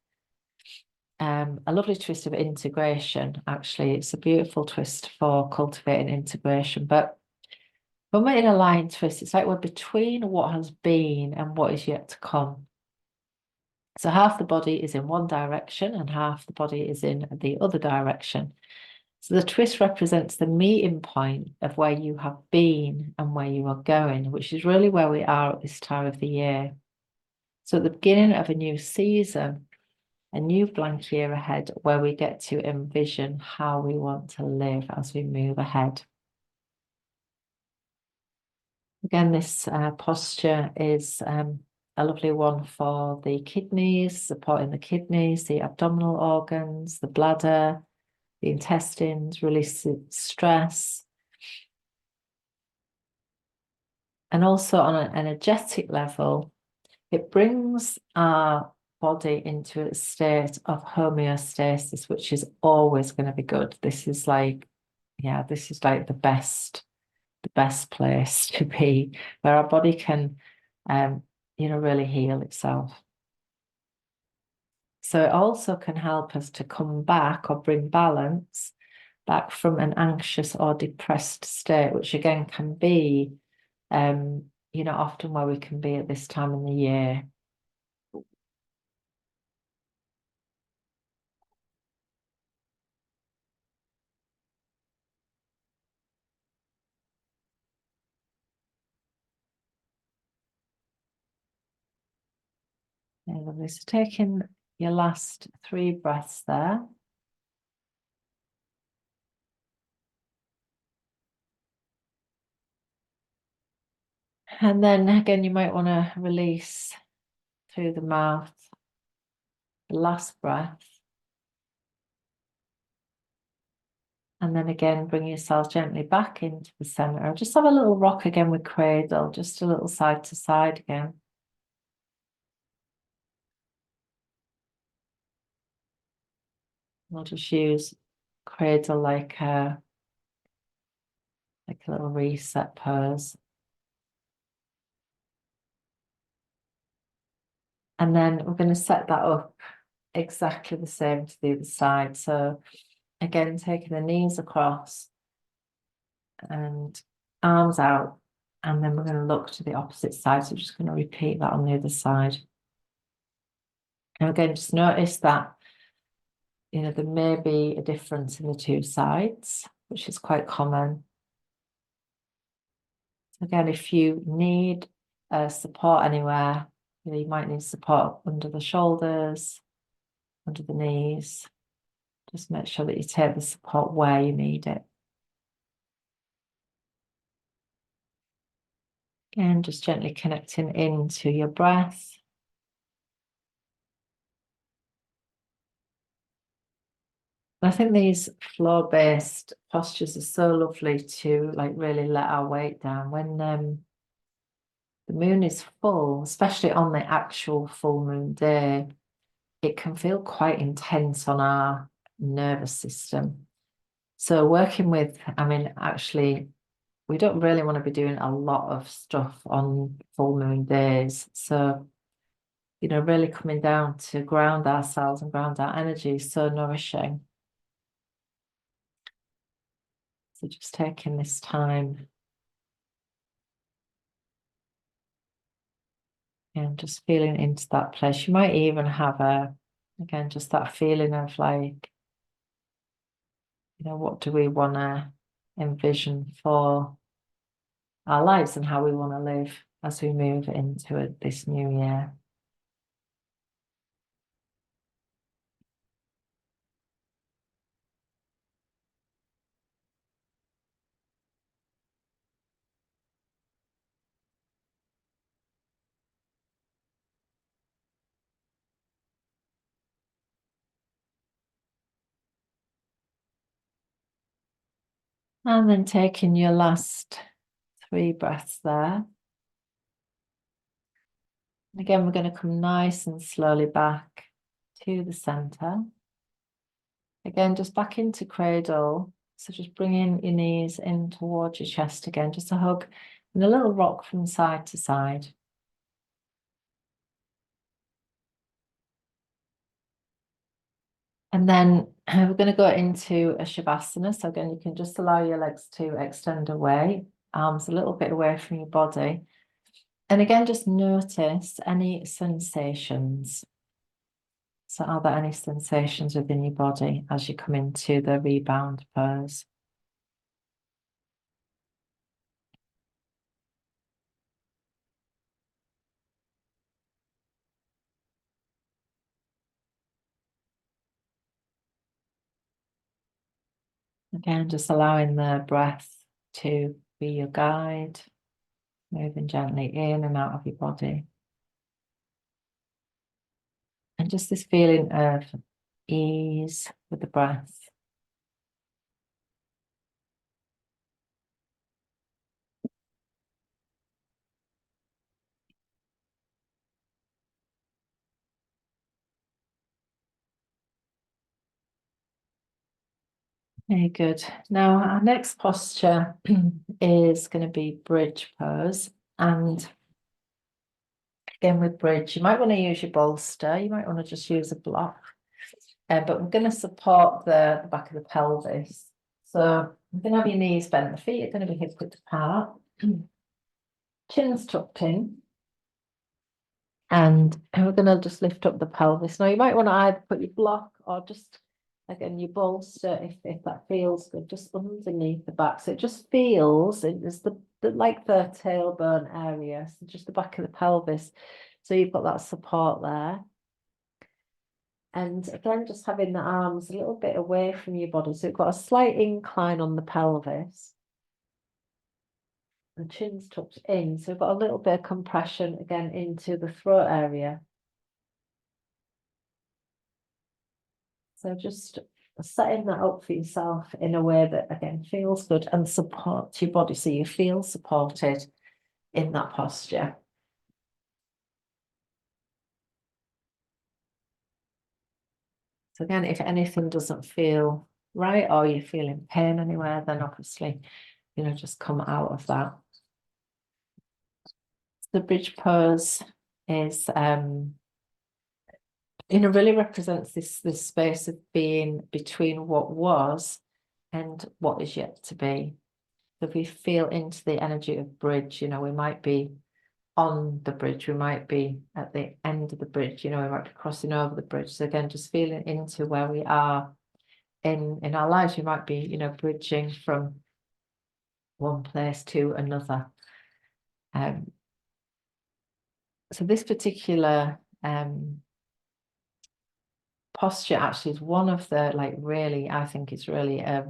a lovely twist of integration. Actually, it's a beautiful twist for cultivating integration. But when we're in a lion twist, it's like we're between what has been and what is yet to come. So half the body is in one direction and half the body is in the other direction. So the twist represents the meeting point of where you have been and where you are going, which is really where we are at this time of the year. So at the beginning of a new season, a new blank year ahead, where we get to envision how we want to live as we move ahead. Again, this posture is a lovely one for the kidneys, supporting the kidneys, the abdominal organs, the bladder, the intestines, release stress. And also on an energetic level, it brings our body into a state of homeostasis, which is always going to be good. This is like, yeah, this is like the best place to be, where our body can, you know, really heal itself. So it also can help us to come back or bring balance back from an anxious or depressed state, which again can be, you know, often where we can be at this time in the year. Okay, lovely. So taking your last 3 breaths there. And then again, you might want to release through the mouth, the last breath. And then again, bring yourself gently back into the center. Just have a little rock again with cradle, just a little side to side again. We'll just use cradle like a little reset pose. And then we're going to set that up exactly the same to the other side. So again, taking the knees across and arms out. And then we're going to look to the opposite side. So just going to repeat that on the other side. And again, just notice that, you know, there may be a difference in the 2 sides, which is quite common. Again, if you need support anywhere, you know, you might need support under the shoulders, under the knees. Just make sure that you take the support where you need it. Again, just gently connecting into your breath. I think these floor-based postures are so lovely to like really let our weight down. When the moon is full, especially on the actual full moon day, it can feel quite intense on our nervous system. So working with, I mean, actually, we don't really want to be doing a lot of stuff on full moon days. So, you know, really coming down to ground ourselves and ground our energy is so nourishing. So just taking this time and just feeling into that place. You might even have again, just that feeling of like, you know, what do we want to envision for our lives and how we want to live as we move into this new year. And then taking your last 3 breaths there. Again, we're going to come nice and slowly back to the center. Again, just back into cradle. So just bringing your knees in towards your chest again, just a hug and a little rock from side to side. And then we're going to go into a Shavasana. So again, you can just allow your legs to extend away, arms a little bit away from your body. And again, just notice any sensations. So are there any sensations within your body as you come into the rebound pose? Again, just allowing the breath to be your guide, moving gently in and out of your body. And just this feeling of ease with the breath. Very good. Now, our next posture is going to be bridge pose. And again, with bridge, you might want to use your bolster. You might want to just use a block. But we're going to support the back of the pelvis. So you're going to have your knees bent. The feet are going to be hip width apart. Chin's tucked in. And we're going to just lift up the pelvis. Now, you might want to either put your block or just, again, your bolster, if that feels good, just underneath the back. So it just feels, it's like the tailbone area, so just the back of the pelvis. So you've got that support there. And again, just having the arms a little bit away from your body. So you've got a slight incline on the pelvis. The chin's tucked in. So we've got a little bit of compression again into the throat area. So just setting that up for yourself in a way that, again, feels good and supports your body so you feel supported in that posture. So again, if anything doesn't feel right or you're feeling pain anywhere, then obviously, just come out of that. The bridge pose is, really represents this space of being between what was and what is yet to be. So if we feel into the energy of bridge, we might be on the bridge, we might be at the end of the bridge, we might be crossing over the bridge. So again, just feeling into where we are in our lives. We might be, bridging from one place to another. So this particular posture actually is one of the, I think it's really a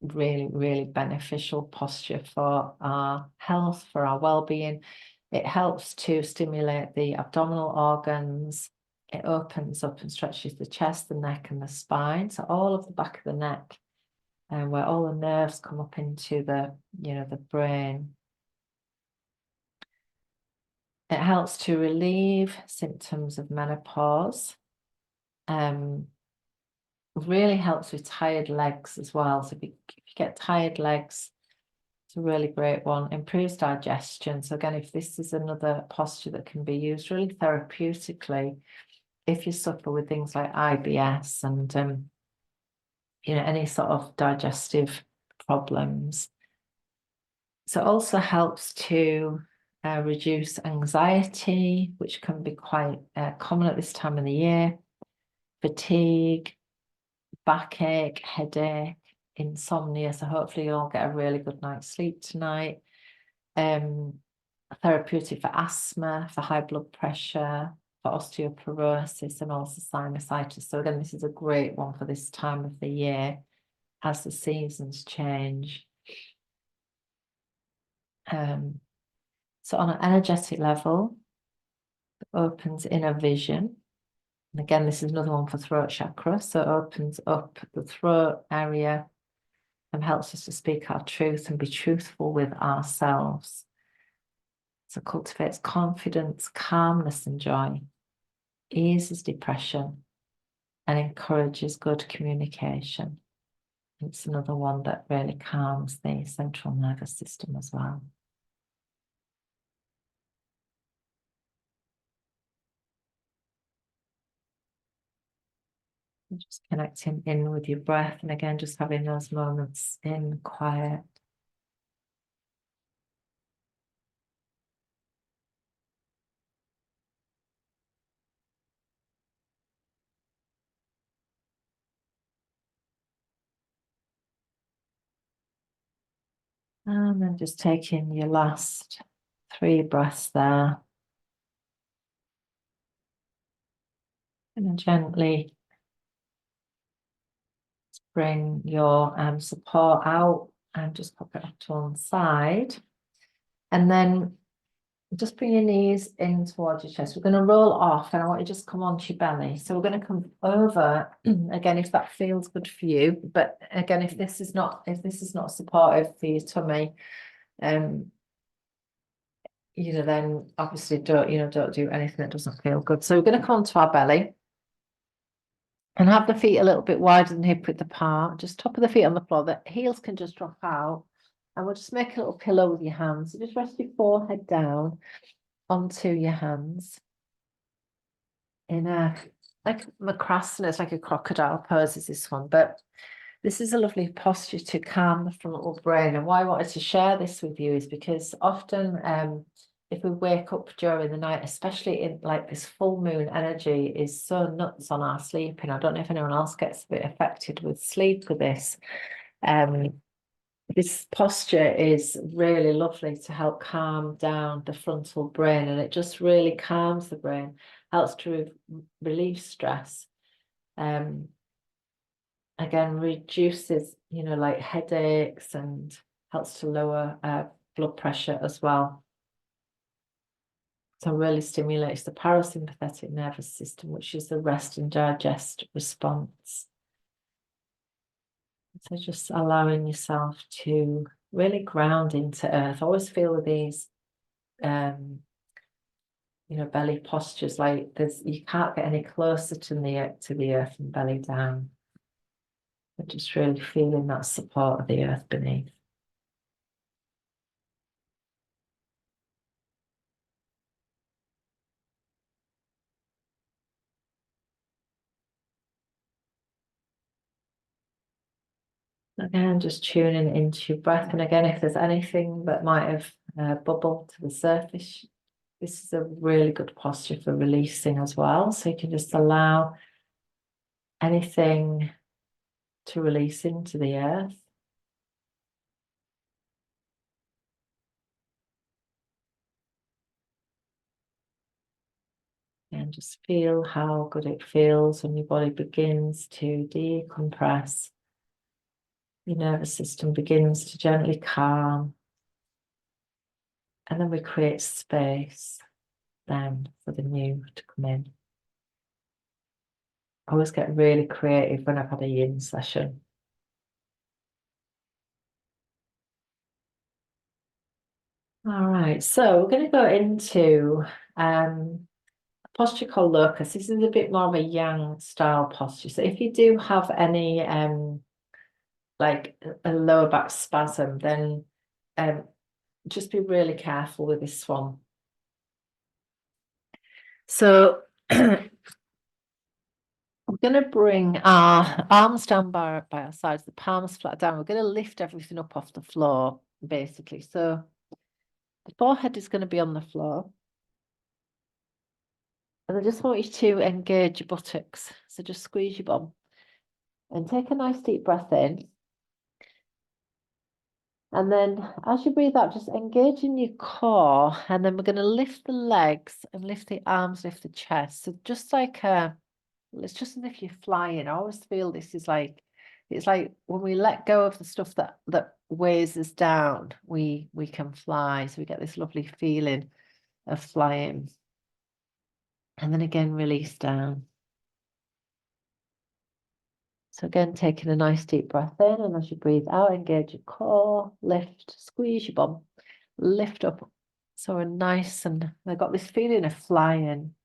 really beneficial posture for our health, for our well-being. It helps to stimulate the abdominal organs. It opens up and stretches the chest, the neck, and the spine. So all of the back of the neck, and where all the nerves come up into the, the brain. It helps to relieve symptoms of menopause. Really helps with tired legs as well. So if you get tired legs, it's a really great one. Improves digestion. So again, if this is another posture that can be used really therapeutically, if you suffer with things like IBS and any sort of digestive problems. So it also helps to reduce anxiety, which can be quite common at this time of the year, fatigue, backache, headache, insomnia. So hopefully you'll get a really good night's sleep tonight. Therapeutic for asthma, for high blood pressure, for osteoporosis, and also sinusitis. So again, this is a great one for this time of the year as the seasons change. So on an energetic level, it opens inner vision. And again, this is another one for throat chakra. So it opens up the throat area, and helps us to speak our truth and be truthful with ourselves. So cultivates confidence, calmness, and joy, eases depression, and encourages good communication. It's another one that really calms the central nervous system as well. And just connecting in with your breath, and again, just having those moments in quiet. And then just taking your last 3 breaths there. And then gently bring your support out and just pop it up to one side. And then just bring your knees in towards your chest. We're going to roll off, and I want you to just come onto your belly. So we're going to come over again, if that feels good for you. But again, if this is not supportive for your tummy, then obviously don't do anything that doesn't feel good. So we're going to come onto our belly and have the feet a little bit wider than hip width apart, just top of the feet on the floor. The heels can just drop out, and we'll just make a little pillow with your hands. So just rest your forehead down onto your hands in like Makrasana. It's like a crocodile pose is this one, but this is a lovely posture to calm the frontal brain. And why I wanted to share this with you is because often if we wake up during the night, especially in like this full moon energy is so nuts on our sleeping. I don't know if anyone else gets a bit affected with sleep with this. This posture is really lovely to help calm down the frontal brain, and it just really calms the brain, helps to relieve stress. Again, reduces, like headaches, and helps to lower blood pressure as well. So really stimulates the parasympathetic nervous system, which is the rest and digest response. So just allowing yourself to really ground into earth. I always feel with these, belly postures, like you can't get any closer to the earth and belly down. But just really feeling that support of the earth beneath. Again, just tuning into your breath. And again, if there's anything that might have bubbled to the surface, this is a really good posture for releasing as well. So you can just allow anything to release into the earth. And just feel how good it feels when your body begins to decompress. Your nervous system begins to gently calm. And then we create space then for the new to come in. I always get really creative when I've had a yin session. All right, so we're going to go into a posture called locus. This is a bit more of a yang style posture. So if you do have any like a lower back spasm, then just be really careful with this one. So we're going to bring our arms down by our sides, the palms flat down. We're going to lift everything up off the floor, basically. So the forehead is going to be on the floor. And I just want you to engage your buttocks. So just squeeze your bum and take a nice deep breath in. And then as you breathe out, just engage in your core. And then we're going to lift the legs and lift the arms, lift the chest. So just like it's just as if you're flying. I always feel this is like, it's like when we let go of the stuff that weighs us down, we can fly. So we get this lovely feeling of flying. And then again, release down. So again, taking a nice deep breath in, and as you breathe out, engage your core, lift, squeeze your bum, lift up. So a nice, and I got this feeling of flying.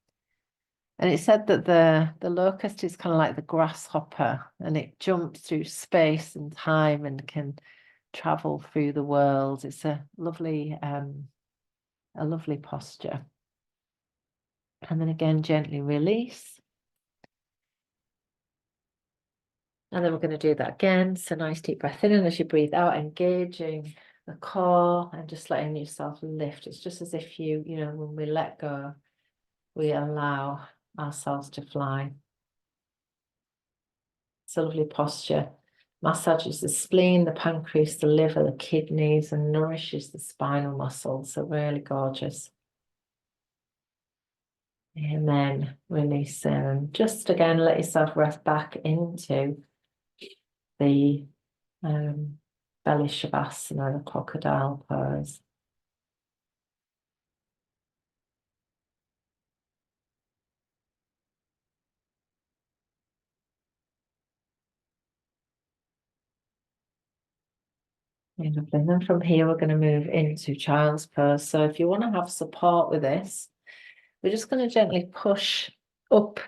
And it said that the locust is kind of like the grasshopper, and it jumps through space and time and can travel through the world. It's a lovely posture. And then again, gently release. And then we're going to do that again. So nice deep breath in, and as you breathe out, engaging the core and just letting yourself lift. It's just as if when we let go, we allow ourselves to fly. It's a lovely posture. Massages the spleen, the pancreas, the liver, the kidneys, and nourishes the spinal muscles. So really gorgeous. And then release in. Just again, let yourself rest back into the belly shavasana, the crocodile pose. And then from here, we're going to move into child's pose. So if you want to have support with this, we're just going to gently push up,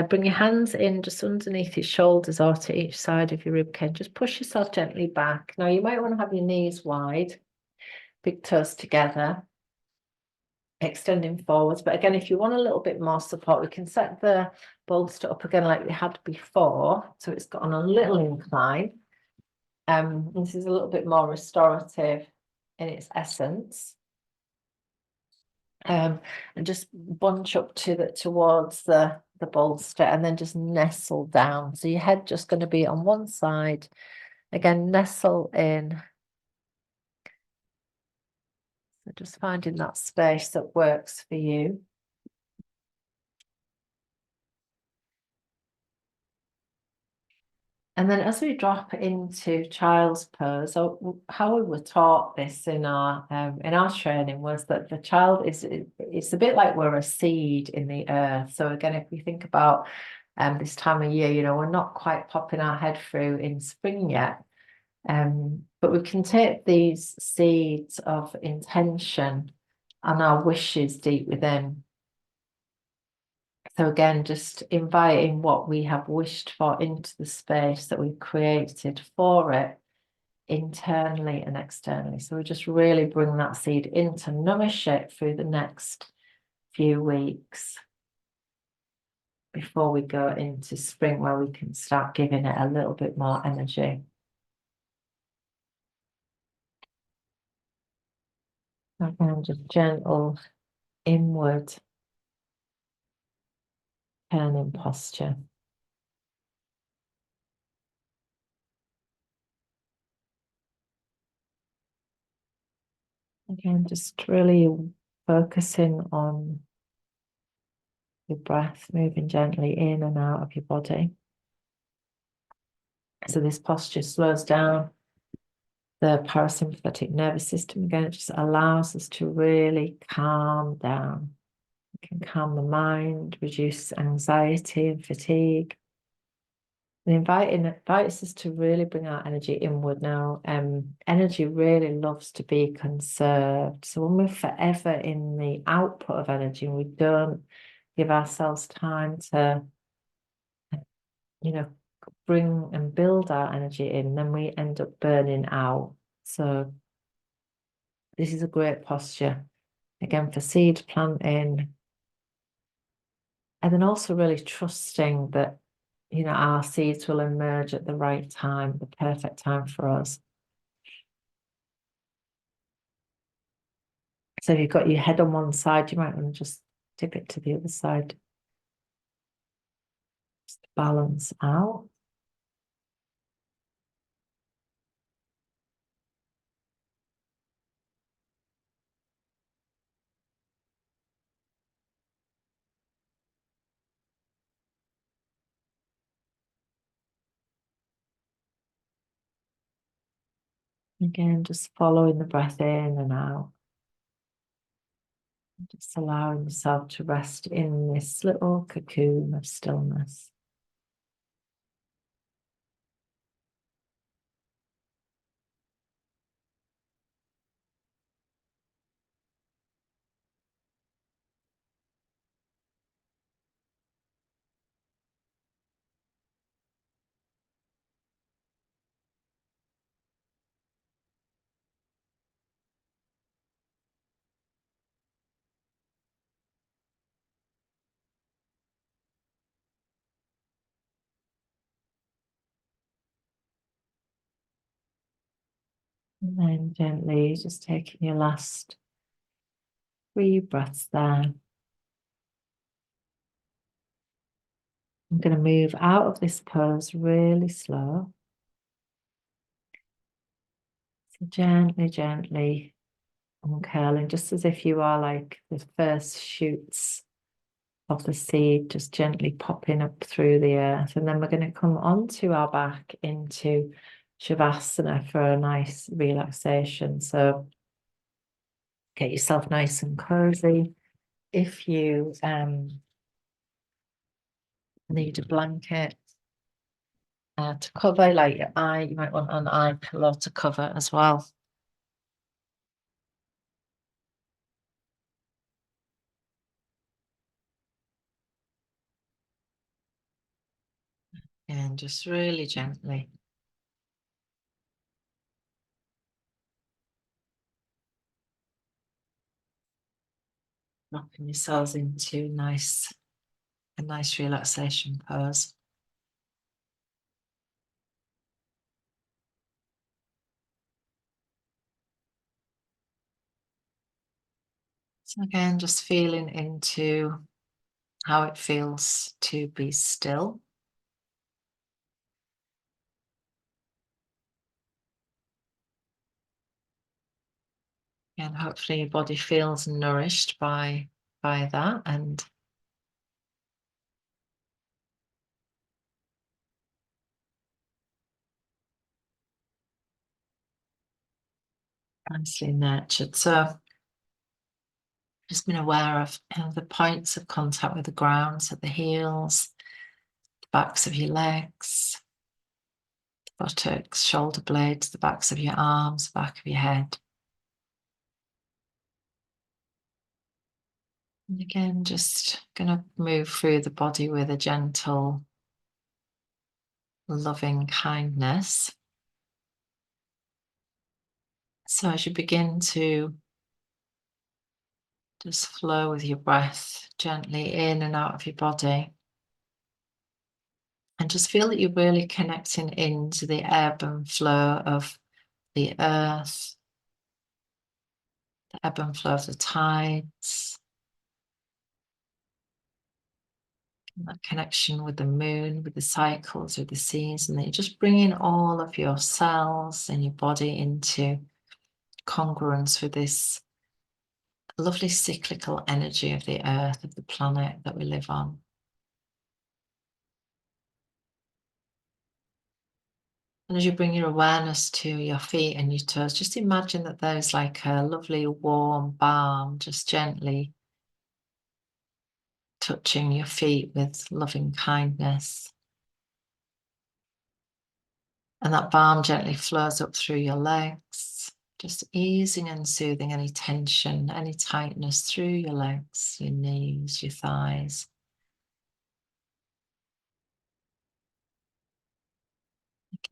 bring your hands in just underneath your shoulders or to each side of your rib cage. Just push yourself gently back. Now you might want to have your knees wide, big toes together, extending forwards. But again, if you want a little bit more support, we can set the bolster up again like we had before. So it's got on a little incline. This is a little bit more restorative in its essence. And just bunch up towards the bolster, and then just nestle down. So your head just going to be on one side. Again, nestle in. So just finding that space that works for you. And then as we drop into child's pose, so how we were taught this in our training was that the child it's a bit like we're a seed in the earth. So again, if we think about this time of year, we're not quite popping our head through in spring yet. But we can take these seeds of intention and our wishes deep within. So again, just inviting what we have wished for into the space that we've created for it, internally and externally. So we just really bring that seed in to nourish it through the next few weeks before we go into spring, where we can start giving it a little bit more energy. Again, just gentle inward turning posture. Again, just really focusing on your breath, moving gently in and out of your body. So this posture slows down the parasympathetic nervous system. Again, it just allows us to really calm down. It can calm the mind, reduce anxiety and fatigue. And invites us to really bring our energy inward now. Energy really loves to be conserved. So when we're forever in the output of energy and we don't give ourselves time to, bring and build our energy in, then we end up burning out. So this is a great posture, again, for seed planting. And then also really trusting that, our seeds will emerge at the right time, the perfect time for us. So if you've got your head on one side, you might want to just tip it to the other side. Just balance out. Again, just following the breath in and out. Just allowing yourself to rest in this little cocoon of stillness. And then gently just taking your last 3 breaths there. I'm going to move out of this pose really slow. So gently, gently uncurling, just as if you are like the first shoots of the seed, just gently popping up through the earth. And then we're going to come onto our back into Shavasana for a nice relaxation. So get yourself nice and cozy. If you need a blanket to cover, like your eye, you might want an eye pillow to cover as well. And just really gently. Rocking yourselves into a nice relaxation pose. So again, just feeling into how it feels to be still. And hopefully your body feels nourished by that, and nicely nurtured. So just been aware of the points of contact with the ground, so the heels, the backs of your legs, the buttocks, shoulder blades, the backs of your arms, back of your head. And again, just going to move through the body with a gentle, loving kindness. So as you begin to just flow with your breath gently in and out of your body, and just feel that you're really connecting into the ebb and flow of the earth, the ebb and flow of the tides, that connection with the moon, with the cycles, with the seasons, and then you're just bringing all of your cells and your body into congruence with this lovely cyclical energy of the earth, of the planet that we live on. And as you bring your awareness to your feet and your toes, just imagine that there's like a lovely warm balm just gently touching your feet with loving kindness. And that balm gently flows up through your legs, just easing and soothing any tension, any tightness through your legs, your knees, your thighs.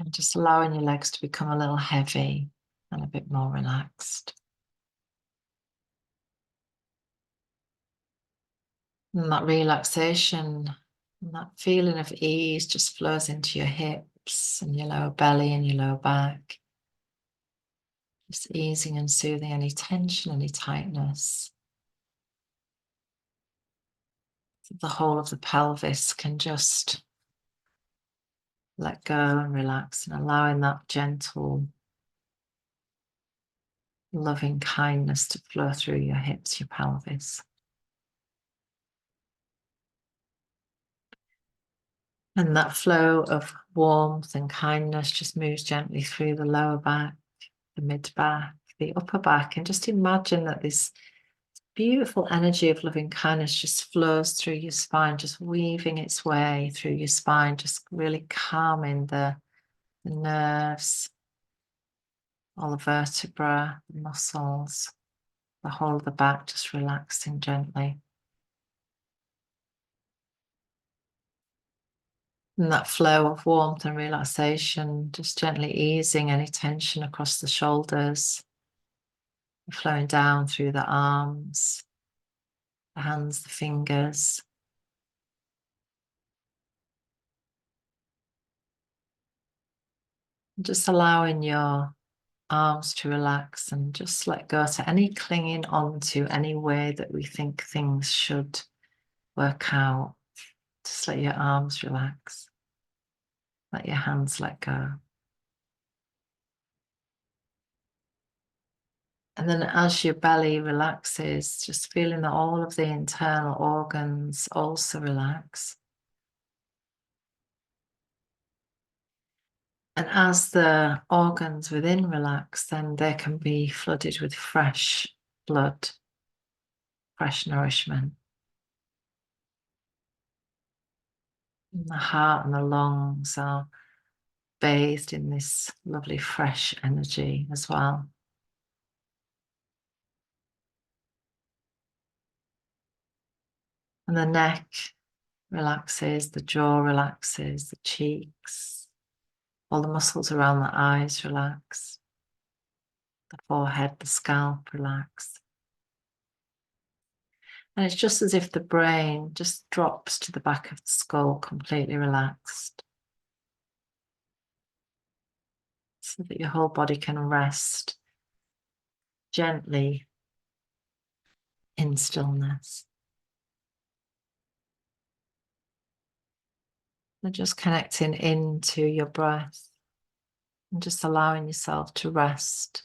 And just allowing your legs to become a little heavy and a bit more relaxed. And that relaxation and that feeling of ease just flows into your hips and your lower belly and your lower back. Just easing and soothing any tension, any tightness. The whole of the pelvis can just let go and relax, and allowing that gentle, loving kindness to flow through your hips, your pelvis. And that flow of warmth and kindness just moves gently through the lower back, the mid back, the upper back, and just imagine that this beautiful energy of loving kindness just flows through your spine, just weaving its way through your spine, just really calming the nerves, all the vertebra, the muscles, the whole of the back, just relaxing gently. And that flow of warmth and relaxation, just gently easing any tension across the shoulders, flowing down through the arms, the hands, the fingers. Just allowing your arms to relax, and just let go to any clinging on to any way that we think things should work out. Just let your arms relax. Let your hands let go. And then as your belly relaxes, just feeling that all of the internal organs also relax. And as the organs within relax, then they can be flooded with fresh blood, fresh nourishment. And the heart and the lungs are bathed in this lovely fresh energy as well. And the neck relaxes, the jaw relaxes, the cheeks, all the muscles around the eyes relax, the forehead, the scalp relax. And it's just as if the brain just drops to the back of the skull, completely relaxed, so that your whole body can rest gently in stillness. And just connecting into your breath and just allowing yourself to rest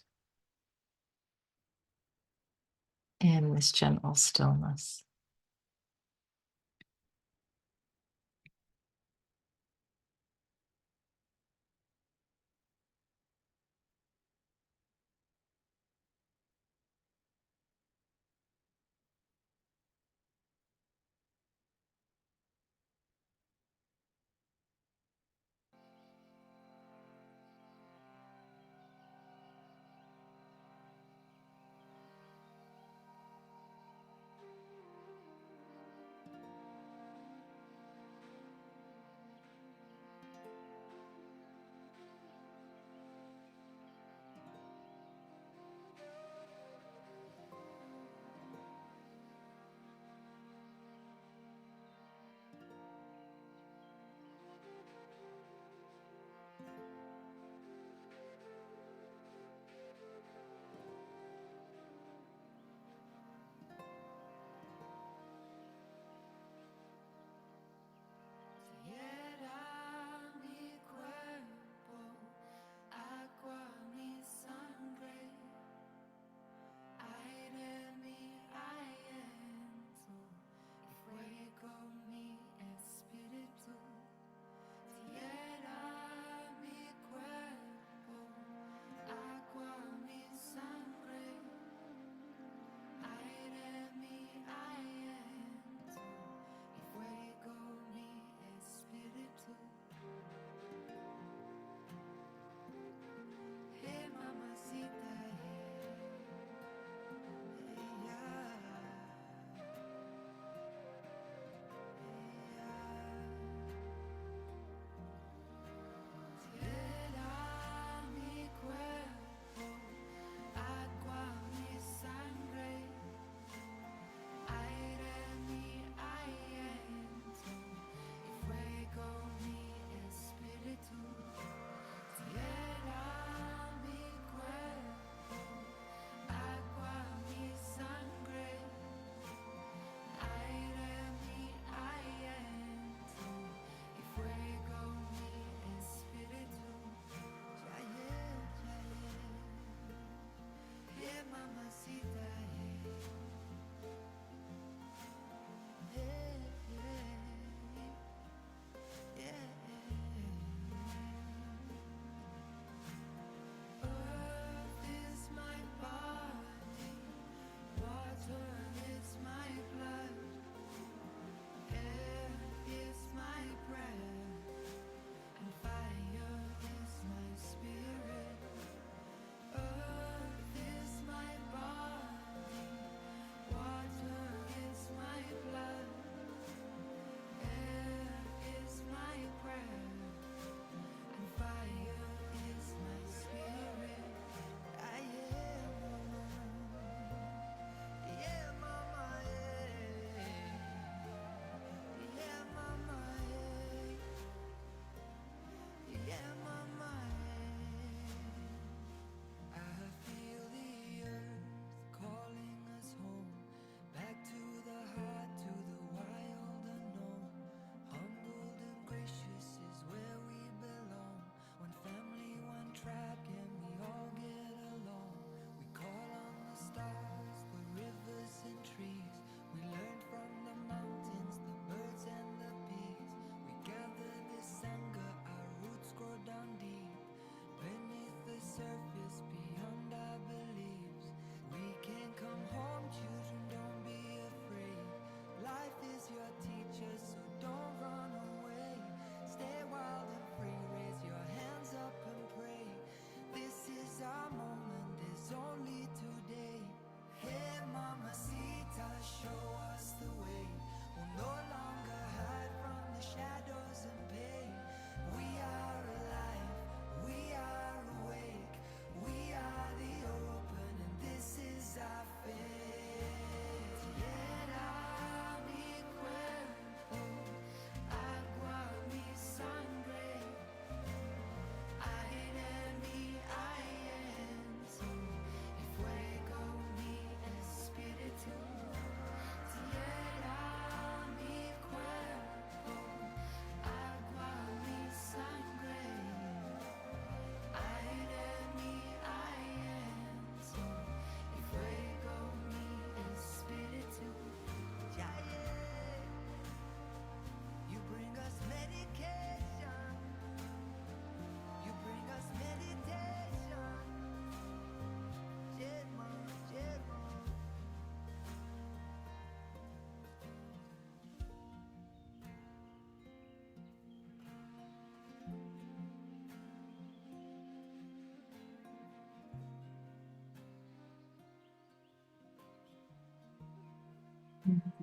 in this gentle stillness.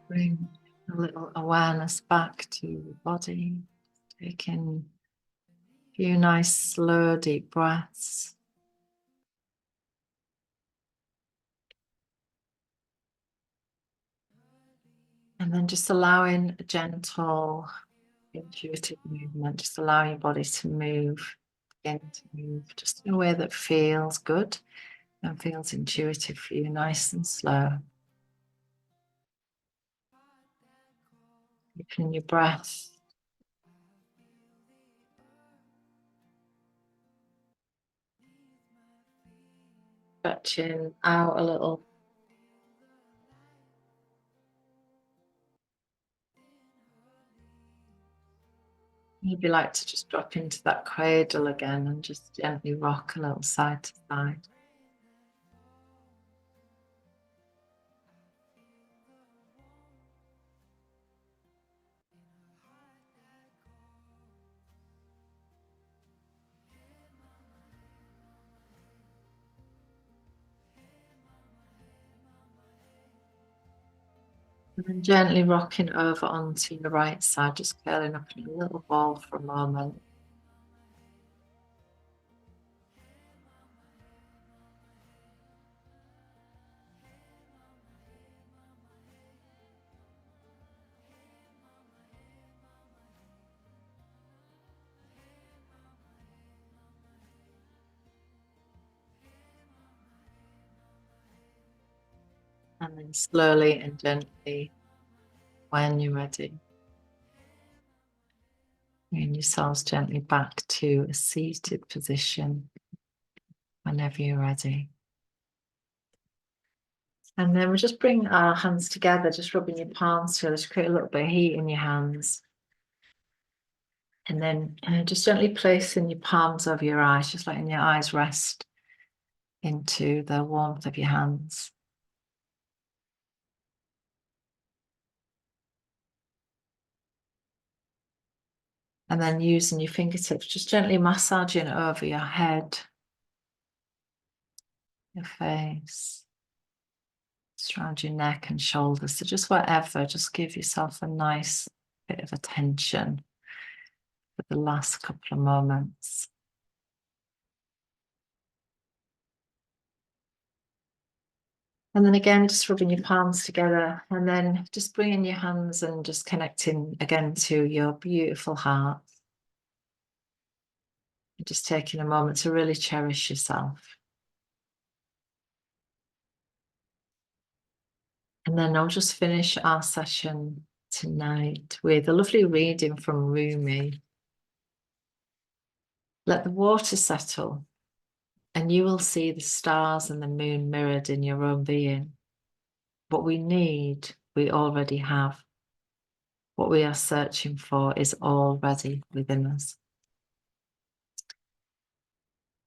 Bring a little awareness back to your body, taking a few nice, slow, deep breaths. And then just allowing a gentle, intuitive movement, just allow your body to move, begin to move just in a way that feels good and feels intuitive for you, nice and slow. Deepening your breath. Stretching out a little. Maybe like to just drop into that cradle again and just gently rock a little side to side. And then gently rocking over onto your right side, just curling up in a little ball for a moment. And then slowly and gently, when you're ready, bring yourselves gently back to a seated position whenever you're ready. And then we'll just bring our hands together, just rubbing your palms together to create a little bit of heat in your hands. And then just gently placing your palms over your eyes, just letting your eyes rest into the warmth of your hands. And then using your fingertips, just gently massaging over your head, your face, just around your neck and shoulders. So just wherever, just give yourself a nice bit of attention for the last couple of moments. And then again, just rubbing your palms together and then just bringing your hands and just connecting again to your beautiful heart. And just taking a moment to really cherish yourself. And then I'll just finish our session tonight with a lovely reading from Rumi. Let the water settle, and you will see the stars and the moon mirrored in your own being. What we need, we already have. What we are searching for is already within us.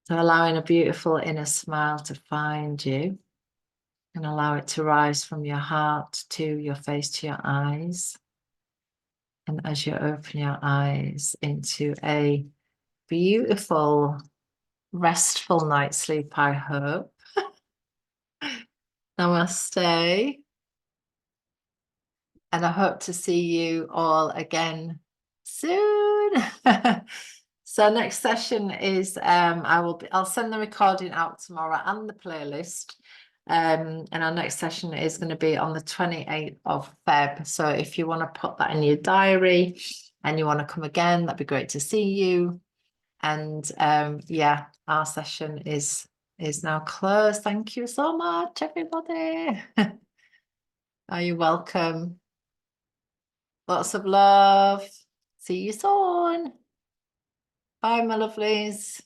So allowing a beautiful inner smile to find you and allow it to rise from your heart to your face, to your eyes. And as you open your eyes into a beautiful, restful night's sleep, I hope. Namaste. And I hope to see you all again soon. So next session is I'll send the recording out tomorrow and the playlist. And our next session is going to be on the 28th of Feb. So if you want to put that in your diary and you want to come again, that'd be great to see you. And yeah, our session is now closed. Thank you so much, everybody. Are you welcome? Lots of love. See you soon. Bye, my lovelies.